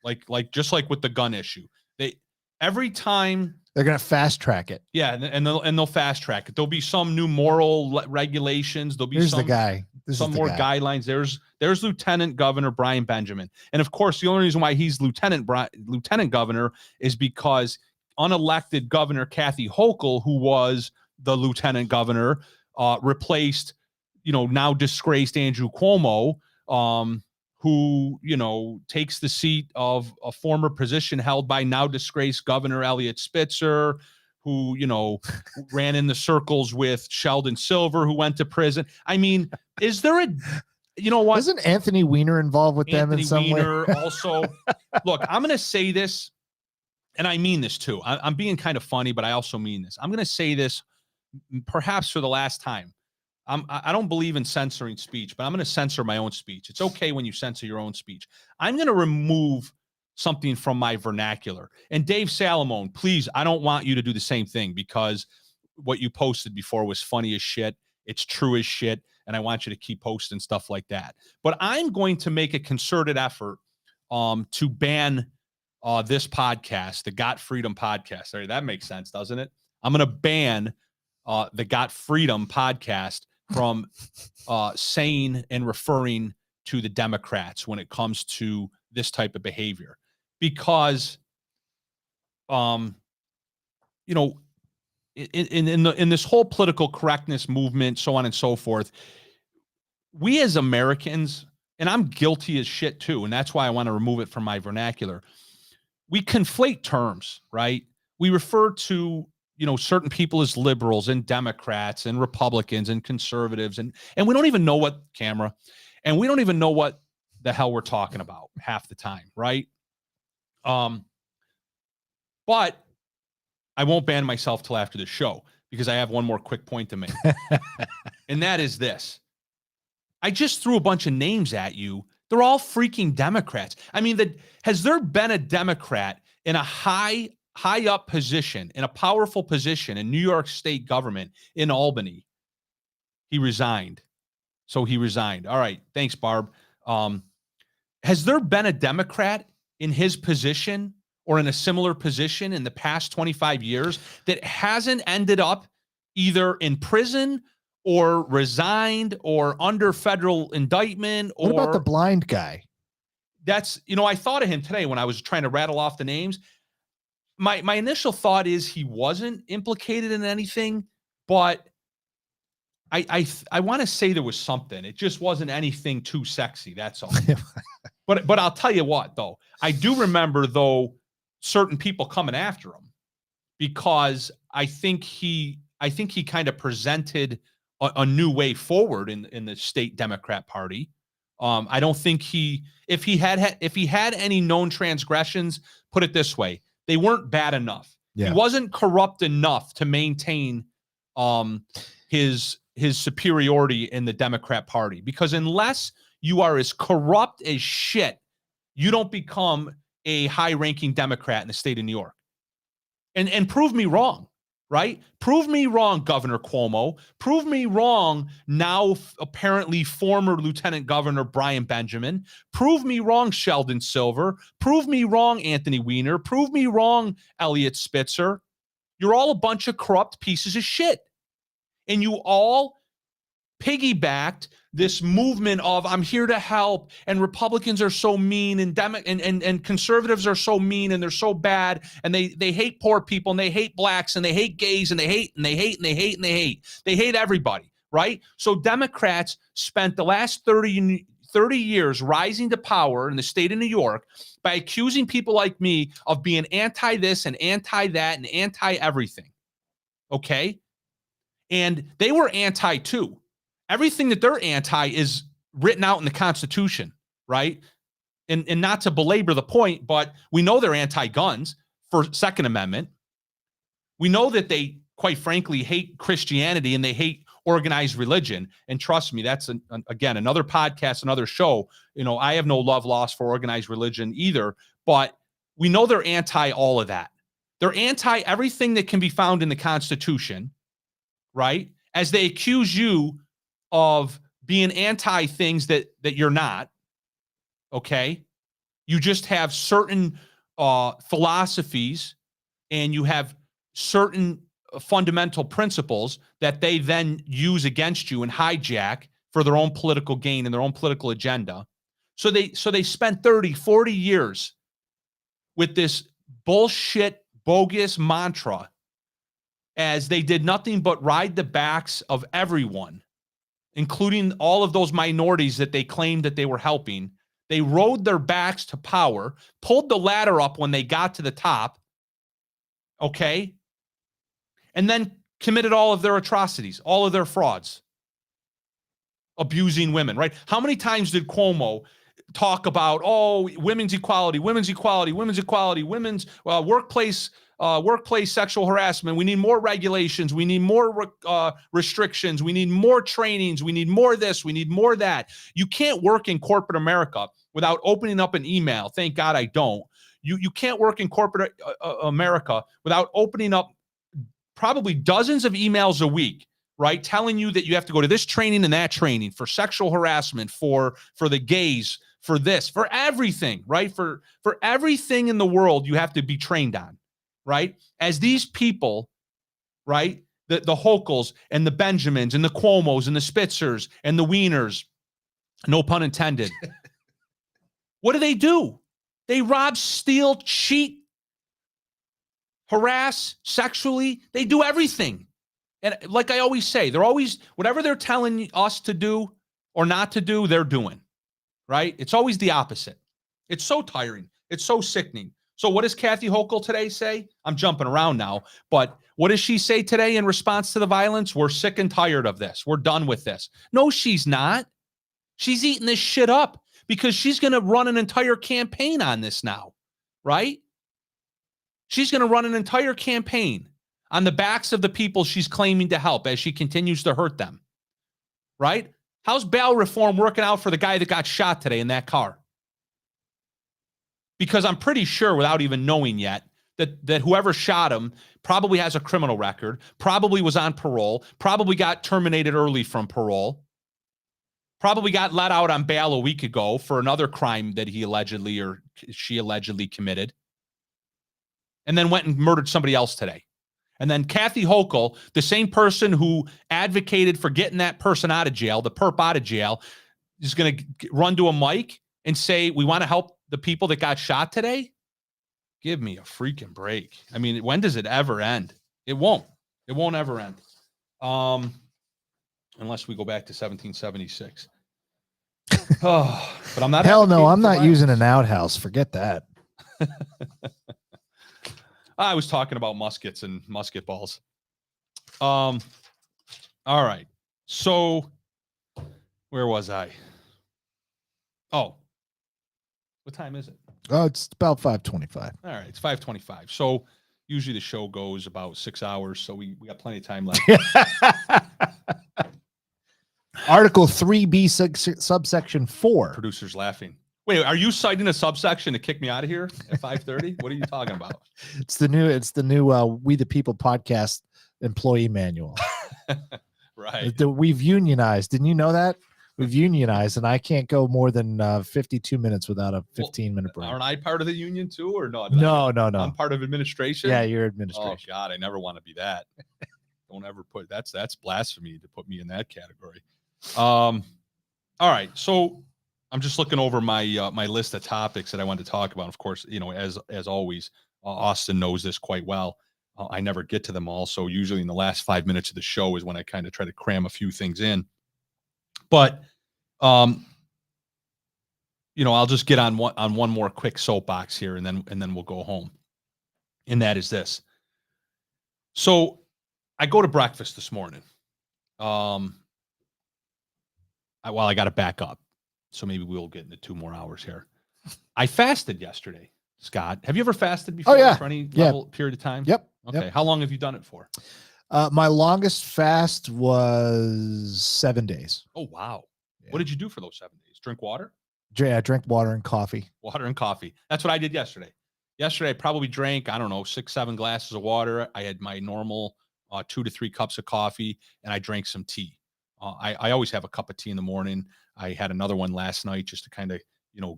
like just like with the gun issue. Every time they're going to fast track it. Yeah, and they'll fast track it. There'll be some new moral regulations. There'll be some more guidelines. There's Lieutenant Governor Brian Benjamin. And of course, the only reason why he's lieutenant governor is because unelected Governor Kathy Hochul, who was the lieutenant governor, replaced, now disgraced Andrew Cuomo, who, takes the seat of a former position held by now disgraced Governor Elliott Spitzer, who, ran in the circles with Sheldon Silver, who went to prison. I mean, is there what? Isn't Anthony Weiner involved with them in some way? Also, look, I'm going to say this, and I mean this too. I'm being kind of funny, but I also mean this. I'm going to say this perhaps for the last time. I don't believe in censoring speech, but I'm going to censor my own speech. It's okay when you censor your own speech. I'm going to remove something from my vernacular. And Dave Salamone, please, I don't want you to do the same thing, because what you posted before was funny as shit. It's true as shit. And I want you to keep posting stuff like that. But I'm going to make a concerted effort to ban this podcast, the Got Freedom podcast. All right, that makes sense, doesn't it? I'm going to ban the Got Freedom podcast from saying and referring to the Democrats when it comes to this type of behavior, because in this whole political correctness movement, so on and so forth, we as Americans, and I'm guilty as shit too, and that's why I want to remove it from my vernacular, we conflate terms, right? We refer to certain people as liberals and Democrats and Republicans and conservatives. And we don't even know what we don't even know what the hell we're talking about half the time. Right. But I won't ban myself till after the show, because I have one more quick point to make. And that is this. I just threw a bunch of names at you. They're all freaking Democrats. I mean, has there been a Democrat in a high up position, in a powerful position in New York State government in Albany? He resigned. So he resigned. All right. Thanks, Barb. Has there been a Democrat in his position or in a similar position in the past 25 years that hasn't ended up either in prison or resigned or under federal indictment? Or what about the blind guy? That's, I thought of him today when I was trying to rattle off the names. My initial thought is he wasn't implicated in anything, but I want to say there was something. It just wasn't anything too sexy. That's all. But I'll tell you what, though, I do remember certain people coming after him, because I think he kind of presented a new way forward in the state Democrat Party. I don't think if he had any known transgressions, put it this way, they weren't bad enough. Yeah. He wasn't corrupt enough to maintain his superiority in the Democrat Party, because unless you are as corrupt as shit, you don't become a high-ranking Democrat in the state of New York. And prove me wrong, right? Prove me wrong, Governor Cuomo. Prove me wrong, now apparently former Lieutenant Governor Brian Benjamin. Prove me wrong, Sheldon Silver. Prove me wrong, Anthony Weiner. Prove me wrong, Elliott Spitzer. You're all a bunch of corrupt pieces of shit. And you all piggybacked this movement of I'm here to help, and Republicans are so mean, and conservatives are so mean, and they're so bad, and they hate poor people, and they hate blacks, and they hate gays, and they hate everybody, right? So Democrats spent the last 30 years rising to power in the state of New York by accusing people like me of being anti this and anti that and anti everything. Okay? And they were anti too. Everything that they're anti is written out in the Constitution, right? And not to belabor the point, but we know they're anti-guns for Second Amendment. We know that they, quite frankly, hate Christianity and they hate organized religion. And trust me, that's, again, another podcast, another show. You know, I have no love lost for organized religion either, but we know they're anti all of that. They're anti everything that can be found in the Constitution, right? As they accuse you of being anti things that you're not, okay? You just have certain philosophies, and you have certain fundamental principles that they then use against you and hijack for their own political gain and their own political agenda. So they spent 30, 40 years with this bullshit, bogus mantra, as they did nothing but ride the backs of everyone, including all of those minorities that they claimed that they were helping. They rode their backs to power, pulled the ladder up when they got to the top, okay? And then committed all of their atrocities, all of their frauds, abusing women, right? How many times did Cuomo talk about, oh, women's equality, women's workplace sexual harassment? We need more regulations. We need more restrictions. We need more trainings. We need more this. We need more that. You can't work in corporate America without opening up an email. Thank God I don't. You can't work in corporate America without opening up probably dozens of emails a week, right? Telling you that you have to go to this training and that training for sexual harassment, for the gays, for this, for everything, right? For everything in the world you have to be trained on, right? As these people, right? The Hokels and the Benjamins and the Cuomos and the Spitzers and the Wieners, no pun intended. What do? They rob, steal, cheat, harass sexually. They do everything. And like I always say, they're always, whatever they're telling us to do or not to do, they're doing, right? It's always the opposite. It's so tiring. It's so sickening. So what does Kathy Hochul today say? I'm jumping around now, but what does she say today in response to the violence? We're sick and tired of this. We're done with this. No, she's not. She's eating this shit up because she's going to run an entire campaign on this now, right? She's going to run an entire campaign on the backs of the people she's claiming to help as she continues to hurt them, right? How's bail reform working out for the guy that got shot today in that car? Because I'm pretty sure, without even knowing yet, that whoever shot him probably has a criminal record, probably was on parole, probably got terminated early from parole, probably got let out on bail a week ago for another crime that he allegedly or she allegedly committed, and then went and murdered somebody else today. And then Kathy Hochul, the same person who advocated for getting that person out of jail, the perp out of jail, is going to run to a mic and say, we want to help the people that got shot today? Give me a freaking break. I mean, when does it ever end? It won't. It won't ever end. Unless we go back to 1776. Oh, but I'm not. Hell no, I'm not using an outhouse. Forget that. I was talking about muskets and musket balls. All right. So where was I? Oh, what time is it? Oh, it's about 5:25. All right, it's 5:25. So usually the show goes about 6 hours, so we got plenty of time left. Article 3B subsection 4. Producer's laughing. Wait, are you citing a subsection to kick me out of here at 5:30? What are you talking about? It's the new We the People podcast employee manual. Right. We've unionized. Didn't you know that? We've unionized, and I can't go more than 52 minutes without a 15-minute break. Aren't I part of the union too, or not? No. I'm part of administration. Yeah, you're administration. Oh God, I never want to be that. Don't ever put that's blasphemy to put me in that category. All right. So I'm just looking over my my list of topics that I wanted to talk about. Of course, as always, Austin knows this quite well. I never get to them all. So usually in the last 5 minutes of the show is when I kind of try to cram a few things in. But I'll just get on one more quick soapbox here, and then we'll go home. And that is this. So I go to breakfast this morning. I got to back up. So maybe we'll get into 2 more hours here. I fasted yesterday, Scott. Have you ever fasted before for any period of time? Yep. Okay. Yep. How long have you done it for? My longest fast was 7 days. Oh, wow. Yeah. What did you do for those 7 days? Drink water? Yeah, I drank water and coffee. Water and coffee. That's what I did yesterday. Yesterday, I probably drank, 6-7 glasses of water. I had my normal 2 to 3 cups of coffee, and I drank some tea. I always have a cup of tea in the morning. I had another one last night just to kind of,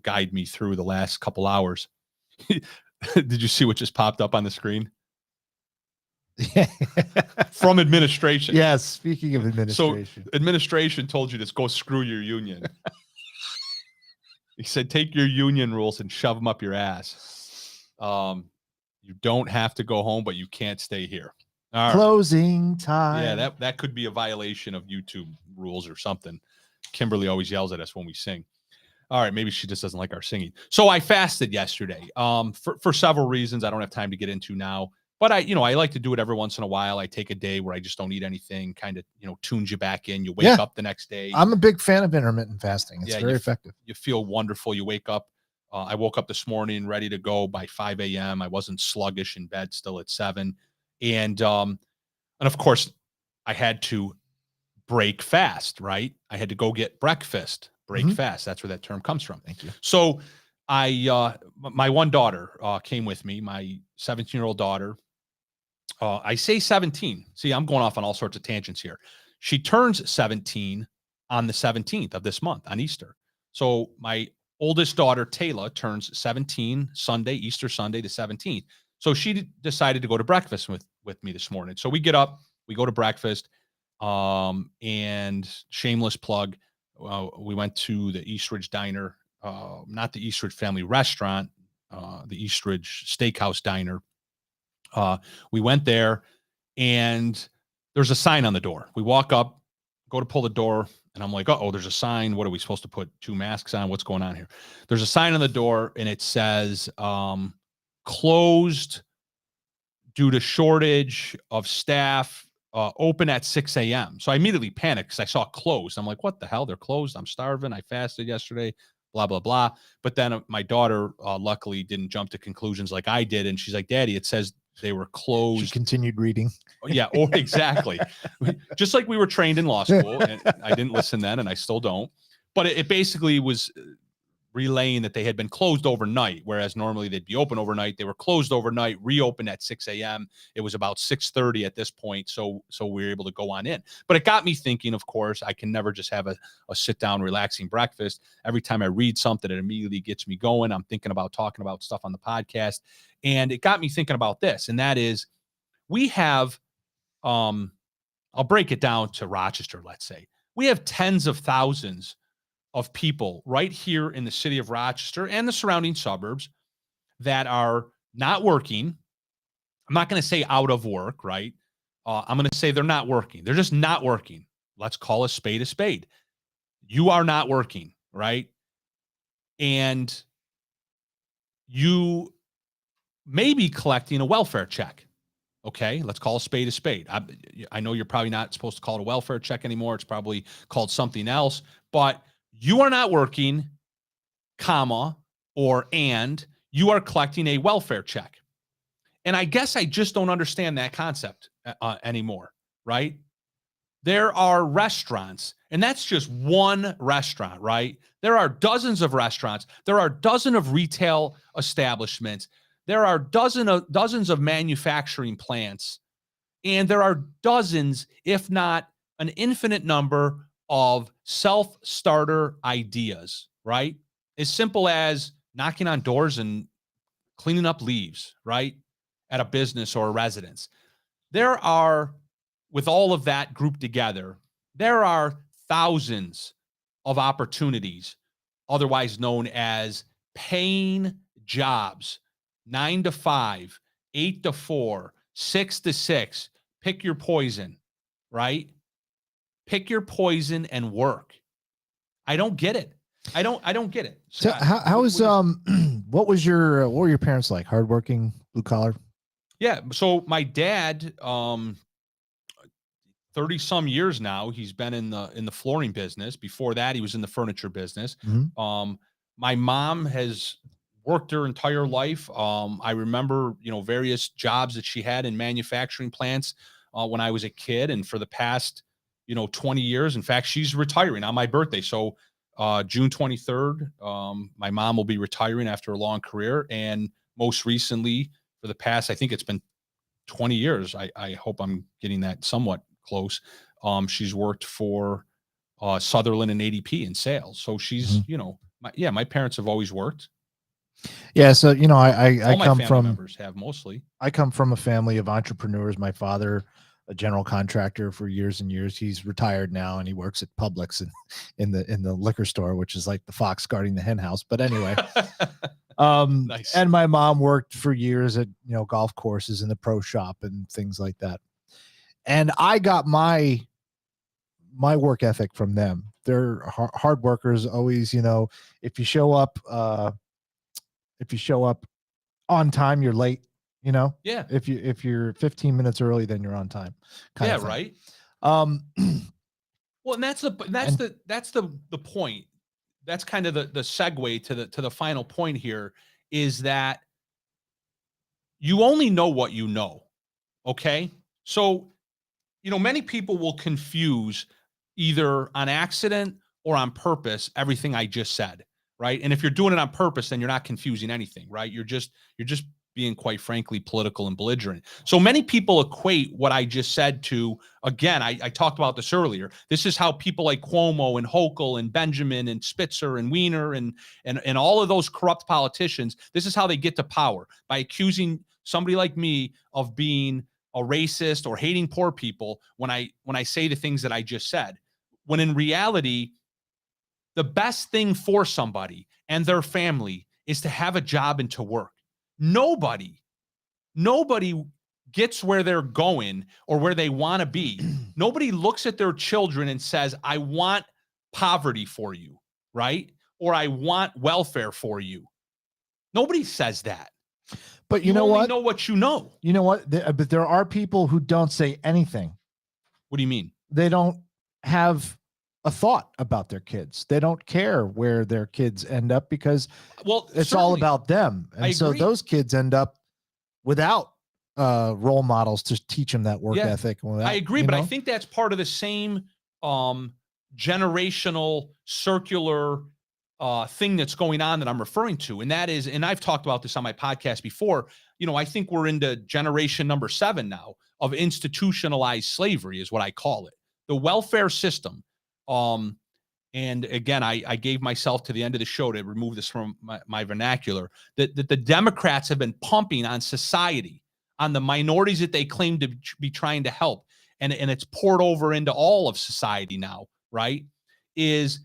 guide me through the last couple hours. Did you see what just popped up on the screen? From administration. Yes, speaking of administration. So administration told you to go screw your union. He said, take your union rules and shove them up your ass. You don't have to go home, but you can't stay here. All Closing time. Yeah, that could be a violation of YouTube rules or something. Kimberly always yells at us when we sing. All right, maybe she just doesn't like our singing. So I fasted yesterday for several reasons I don't have time to get into now. But I like to do it every once in a while. I take a day where I just don't eat anything, kind of, tunes you back in. You wake up the next day. I'm a big fan of intermittent fasting. It's very effective. You feel wonderful. You wake up. I woke up this morning ready to go by 5 a.m. I wasn't sluggish in bed still at 7. And of course, I had to break fast, right? I had to go get breakfast, break fast. That's where that term comes from. Thank you. So my one daughter came with me, my 17-year-old daughter. I say 17. See, I'm going off on all sorts of tangents here. She turns 17 on the 17th of this month on Easter. So my oldest daughter, Taylor, turns 17 Sunday, Easter Sunday, the 17th. So she decided to go to breakfast with me this morning. So we get up, we go to breakfast, and shameless plug, we went to the Eastridge Diner, not the Eastridge Family Restaurant, the Eastridge Steakhouse Diner. We went there, and there's a sign on the door. We walk up, go to pull the door, and I'm like, uh-oh, there's a sign. What are we supposed to put 2 masks on? What's going on here? There's a sign on the door, and it says, closed due to shortage of staff, open at 6 a.m. So I immediately panicked because I saw closed. I'm like, what the hell? They're closed. I'm starving. I fasted yesterday, blah, blah, blah. But then my daughter luckily didn't jump to conclusions like I did. And she's like, Daddy, it says they were closed. She continued reading. Yeah, exactly. Just like we were trained in law school. And I didn't listen then, and I still don't. But it basically was relaying that they had been closed overnight, whereas normally they'd be open overnight. They were closed overnight, reopened at 6 a.m. It was about 6:30 at this point, so we were able to go on in. But it got me thinking, of course, I can never just have a sit-down, relaxing breakfast. Every time I read something, it immediately gets me going. I'm thinking about talking about stuff on the podcast. And it got me thinking about this, and that is we have, I'll break it down to Rochester, let's say. We have tens of thousands of people right here in the city of Rochester and the surrounding suburbs that are not working. I'm not going to say out of work, right? I'm going to say they're not working. They're just not working. Let's call a spade a spade. You are not working, right? And you may be collecting a welfare check. Okay, let's call a spade a spade. I know you're probably not supposed to call it a welfare check anymore. It's probably called something else, but you are not working, comma, and you are collecting a welfare check. And I guess I just don't understand that concept anymore, right? There are restaurants, and that's just one restaurant, right? There are dozens of restaurants. There are dozens of retail establishments. There are dozens of manufacturing plants. And there are dozens, if not an infinite number, of self-starter ideas, right? As simple as knocking on doors and cleaning up leaves, right? At a business or a residence. There are, with all of that grouped together, there are thousands of opportunities, otherwise known as paying jobs, 9 to 5, 8 to 4, 6 to 6. Pick your poison, right? Pick your poison and work. I don't get it. I don't get it. So what were your parents like? Hardworking, blue collar? Yeah. So my dad, 30 some years now, he's been in the flooring business. Before that, he was in the furniture business. Mm-hmm. My mom has worked her entire life. I remember, various jobs that she had in manufacturing plants when I was a kid. And for the past, 20 years, in fact, she's retiring on my birthday. So June 23rd, my mom will be retiring after a long career. And most recently, for the past, I think it's been 20 years. I hope I'm getting that somewhat close. She's worked for Sutherland and ADP in sales. So she's, my parents have always worked. Yeah. So, I come from members have mostly. I come from a family of entrepreneurs. My father, a general contractor for years and years. He's retired now and he works at Publix in the liquor store, which is like the fox guarding the hen house. But anyway, nice. And my mom worked for years at, golf courses in the pro shop and things like that. And I got my work ethic from them. They're hard workers. Always, if you show up on time, you're late. Yeah. If you're 15 minutes early, then you're on time. Yeah, right. Well, and that's the point. That's kind of the segue to the final point here is that you only know what you know. Okay. So, many people will confuse either on accident or on purpose everything I just said, right? And if you're doing it on purpose, then you're not confusing anything, right? You're just being, quite frankly, political and belligerent. So many people equate what I just said to, again, I talked about this earlier. This is how people like Cuomo and Hochul and Benjamin and Spitzer and Weiner and all of those corrupt politicians, this is how they get to power, by accusing somebody like me of being a racist or hating poor people when I say the things that I just said. When in reality, the best thing for somebody and their family is to have a job and to work. Nobody gets where they're going or where they want to be. Nobody looks at their children and says, I want poverty for you, right? Or I want welfare for you. Nobody says that. But you know only what? Know what you know. You know what? But there are people who don't say anything. What do you mean? They don't have a thought about their kids. They don't care where their kids end up because it's all about them. And so those kids end up without role models to teach them that work ethic. I agree, but I think that's part of the same generational circular thing that's going on that I'm referring to. And that is, and I've talked about this on my podcast before, I think we're into generation number 7 now of institutionalized slavery is what I call it. The welfare system. And again, I gave myself to the end of the show to remove this from my vernacular, that the Democrats have been pumping on society, on the minorities that they claim to be trying to help. And it's poured over into all of society now, right? Is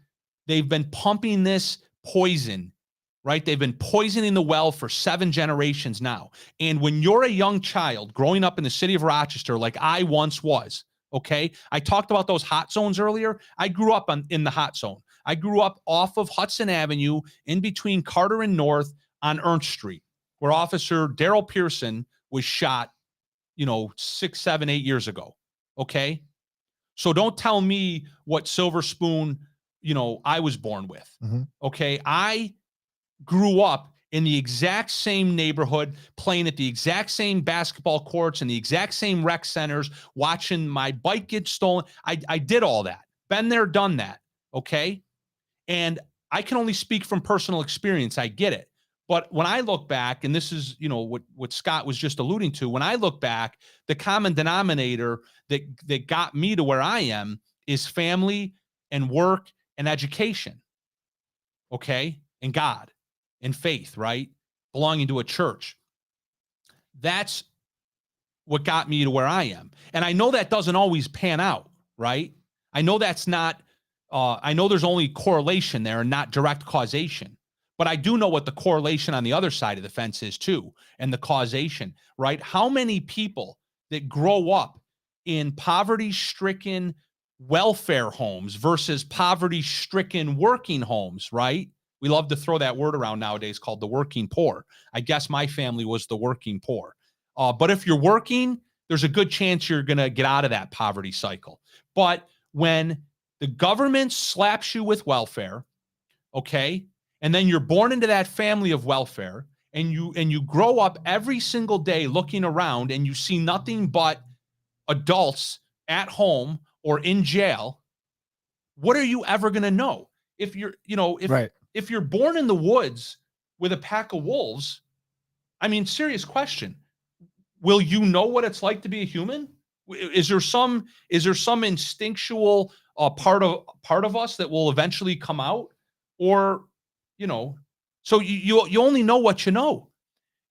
they've been pumping this poison, right? They've been poisoning the well for 7 generations now. And when you're a young child growing up in the city of Rochester, like I once was, okay, I talked about those hot zones earlier. I grew up in the hot zone. I grew up off of Hudson Avenue in between Carter and North on Ernst Street, where Officer Daryl Pearson was shot, 6, 7, 8 years ago. Okay. So don't tell me what silver spoon, I was born with. Mm-hmm. Okay. I grew up in the exact same neighborhood, playing at the exact same basketball courts and the exact same rec centers, watching my bike get stolen. I did all that. Been there, done that. Okay. And I can only speak from personal experience. I get it. But when I look back, and this is, what Scott was just alluding to, when I look back, the common denominator that got me to where I am is family and work and education. Okay. And God. And faith, right? Belonging to a church. That's what got me to where I am. And I know that doesn't always pan out, right? I know that's not I know there's only correlation there and not direct causation, but I do know what the correlation on the other side of the fence is too, and the causation, right? How many people that grow up in poverty-stricken welfare homes versus poverty-stricken working homes, right? We love to throw that word around nowadays called the working poor. I guess my family was the working poor. But if you're working, there's a good chance you're going to get out of that poverty cycle. But when the government slaps you with welfare, okay, and then you're born into that family of welfare, and you grow up every single day looking around and you see nothing but adults at home or in jail, what are you ever going to know? If you're, if you're born in the woods with a pack of wolves, I mean, serious question. Will you know what it's like to be a human? Is there some instinctual part of us that will eventually come out? Or, so you only know what you know.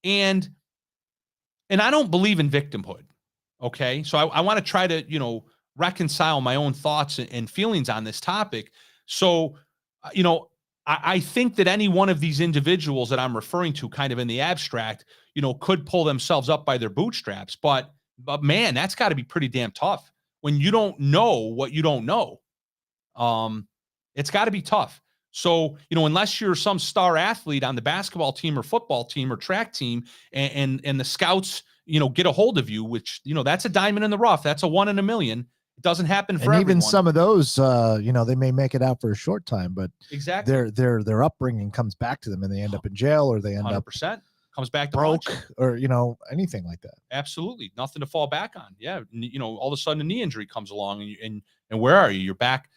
And I don't believe in victimhood. Okay. So I want to try to, reconcile my own thoughts and feelings on this topic. So, I think that any one of these individuals that I'm referring to kind of in the abstract, could pull themselves up by their bootstraps, but man, that's got to be pretty damn tough when you don't know what you don't know. It's got to be tough. So, unless you're some star athlete on the basketball team or football team or track team and the scouts, get a hold of you, which, that's a diamond in the rough. That's a 1 in a million. It doesn't happen for everyone. Even some of those, they may make it out for a short time, but exactly their upbringing comes back to them and they end up in jail or they end 100%. up comes back to broke or, anything like that. Absolutely. Nothing to fall back on. Yeah. All of a sudden a knee injury comes along and where are you? You're back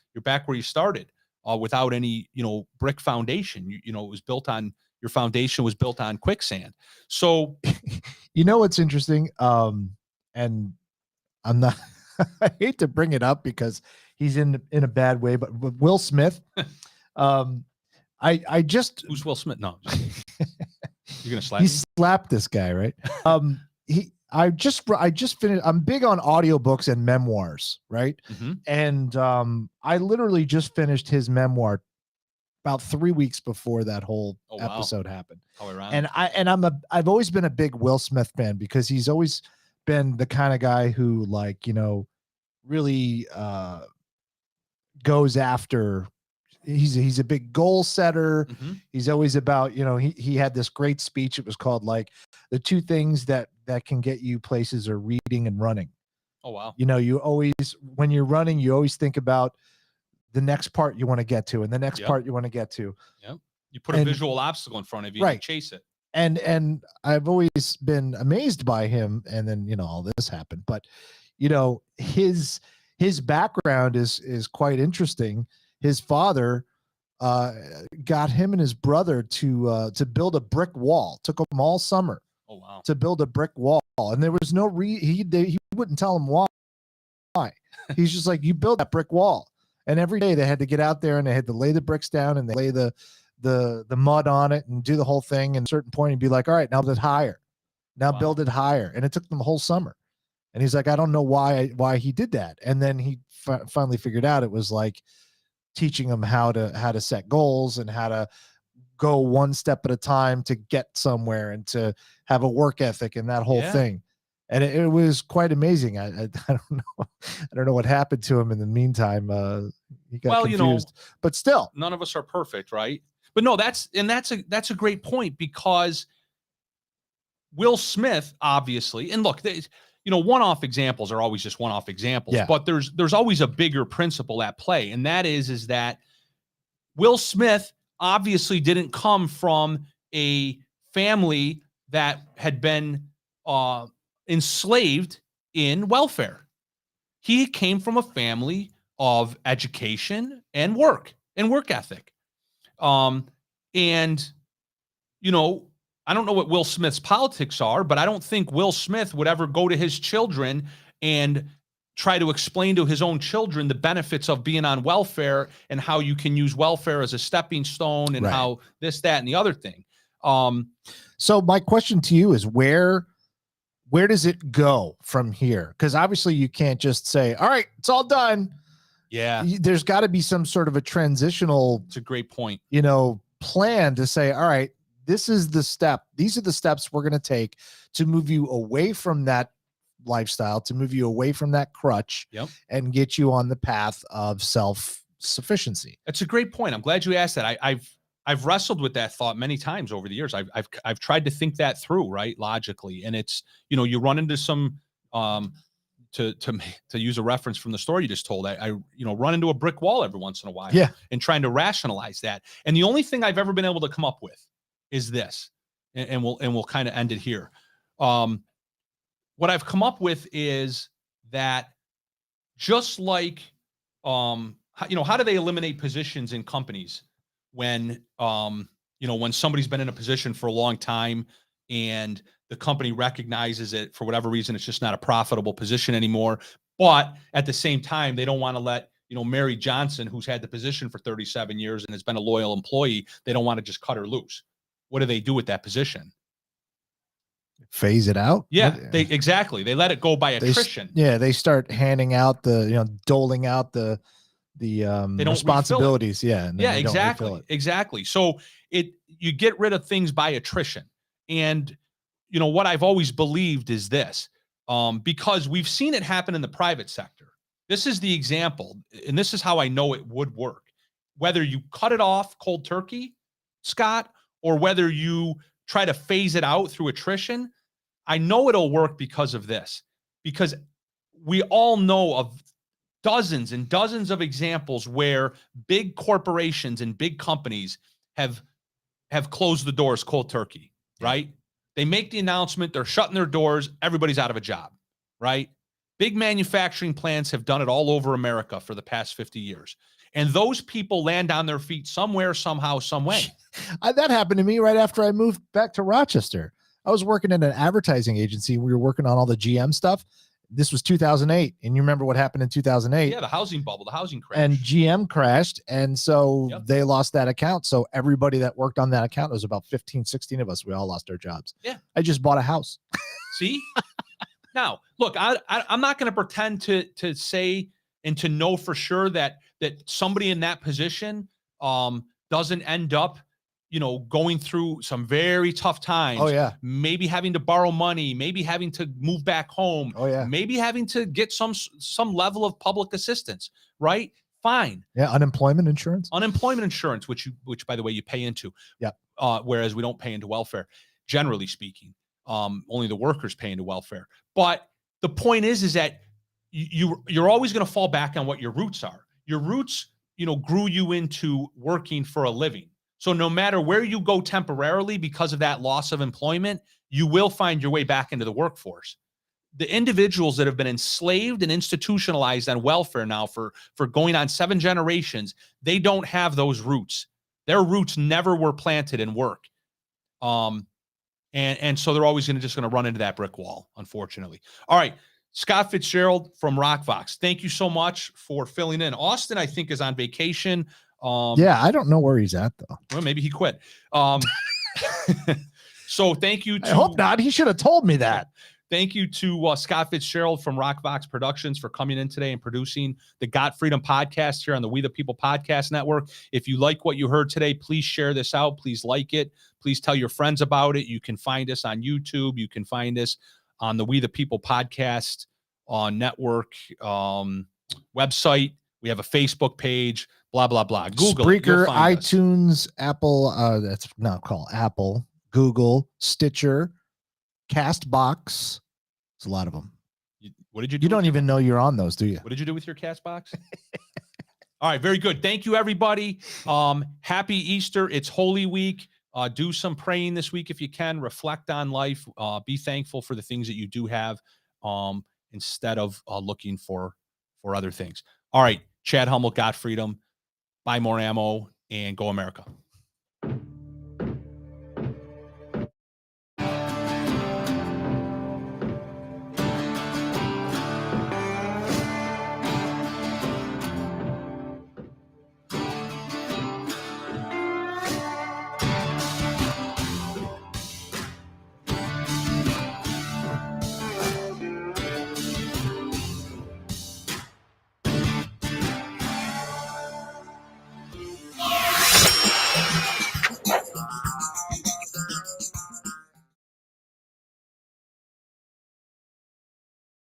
where you started without any, brick foundation. It was built on, your foundation was built on quicksand. So, what's interesting. And I'm not, I hate to bring it up because he's in a bad way, but Will Smith, I just, who's Will Smith? No, you're going to slap he me? Slapped this guy, right? I just finished. I'm big on audiobooks and memoirs, right? Mm-hmm. And I literally just finished his memoir about 3 weeks before that whole episode happened. How ironic. And I've always been a big Will Smith fan because he's always been the kind of guy who really goes after. He's a big goal setter. Mm-hmm. He's always about, he had this great speech. It was called the two things that can get you places are reading and running. Oh, wow. You always, when you're running, you always think about the next part you want to get to and the next part you want to get to. Yep. You put a visual obstacle in front of you and chase it. And I've always been amazed by him. And then, all this happened, but his background is quite interesting. His father got him and his brother to build a brick wall. Took them all summer. Oh, wow. To build a brick wall, and there was no he wouldn't tell him why. He's just like, you build that brick wall, and every day they had to get out there and they had to lay the bricks down and they lay the mud on it and do the whole thing. And at a certain point, he'd be like, all right, now build it higher. Now build it higher, and it took them the whole summer. And he's like, I don't know why he did that. And then he finally figured out it was like teaching them how to set goals and how to go one step at a time to get somewhere and to have a work ethic and that whole thing. And it was quite amazing. I don't know. I don't know what happened to him in the meantime. He got confused, but still, none of us are perfect, right? But no, that's a great point, because Will Smith, obviously, and look, one-off examples are always just one-off examples, but there's always a bigger principle at play. And that is that Will Smith obviously didn't come from a family that had been enslaved in welfare. He came from a family of education and work ethic. And I don't know what Will Smith's politics are, but I don't think Will Smith would ever go to his children and try to explain to his own children the benefits of being on welfare and how you can use welfare as a stepping stone and how this, that, and the other thing. So my question to you is where does it go from here? Because obviously you can't just say, all right, it's all done. Yeah. There's got to be some sort of a transitional. It's a great point. Plan to say, all right, this is the step. These are the steps we're going to take to move you away from that lifestyle, to move you away from that crutch, and get you on the path of self-sufficiency. That's a great point. I'm glad you asked that. I've wrestled with that thought many times over the years. I've tried to think that through, right, logically. And it's, you run into some to use a reference from the story you just told, I run into a brick wall every once in a while, and trying to rationalize that. And the only thing I've ever been able to come up with is this, and we'll kind of end it here. What I've come up with is that just like, how do they eliminate positions in companies when, when somebody's been in a position for a long time and the company recognizes it for whatever reason, it's just not a profitable position anymore. But at the same time, they don't want to let, Mary Johnson, who's had the position for 37 years and has been a loyal employee, they don't want to just cut her loose. What do they do with that position? Phase it out. Yeah, exactly. They let it go by attrition. They start handing out doling out the responsibilities. And exactly. So you get rid of things by attrition. And what I've always believed is this, because we've seen it happen in the private sector. This is the example, and this is how I know it would work. Whether you cut it off cold turkey, Scott, or whether you try to phase it out through attrition, I know it'll work because of this. Because we all know of dozens and dozens of examples where big corporations and big companies have closed the doors cold turkey, right? They make the announcement, they're shutting their doors, everybody's out of a job, right? Big manufacturing plants have done it all over America for the past 50 years. And those people land on their feet somewhere, somehow, some way. That happened to me right after I moved back to Rochester. I was working in an advertising agency. We were working on all the GM stuff. This was 2008. And you remember what happened in 2008? Yeah, the housing bubble, the housing crash. And GM crashed. And so they lost that account. So everybody that worked on that account, it was about 15, 16 of us. We all lost our jobs. Yeah. I just bought a house. See? Now, look, I'm not going to pretend to say and to know for sure that somebody in that position doesn't end up, going through some very tough times. Oh, yeah. Maybe having to borrow money, maybe having to move back home. Oh, yeah. Maybe having to get some level of public assistance, right? Fine. Yeah, unemployment insurance, which by the way, you pay into. Yeah. Whereas we don't pay into welfare, generally speaking. Only the workers pay into welfare. But the point is that you're always going to fall back on what your roots are. Your roots, grew you into working for a living. So no matter where you go temporarily because of that loss of employment, you will find your way back into the workforce. The individuals that have been enslaved and institutionalized on welfare now for going on 7 generations, they don't have those roots. Their roots never were planted in work. And so they're always going to run into that brick wall, unfortunately. All right. Scott Fitzgerald from RockVox. Thank you so much for filling in. Austin, I think, is on vacation. I don't know where he's at though. Well, maybe he quit. So thank you. I hope not. He should have told me that. Thank you to Scott Fitzgerald from RockVox Productions for coming in today and producing the Got Freedom podcast here on the We the People Podcast Network. If you like what you heard today, please share this out. Please like it. Please tell your friends about it. You can find us on YouTube. You can find us on the We the People Podcast network website. We have a Facebook page. Blah blah blah. Google, Spreaker, iTunes, Apple. That's not called Apple. Google, Stitcher, Castbox. There's a lot of them. What did you do? You don't even know you're on those, do you? What did you do with your Castbox? All right, very good. Thank you, everybody. Happy Easter. It's Holy Week. Do some praying this week if you can. Reflect on life. Be thankful for the things that you do have, instead of looking for other things. All right, Chad Hummel, Got Freedom. Buy more ammo and go America.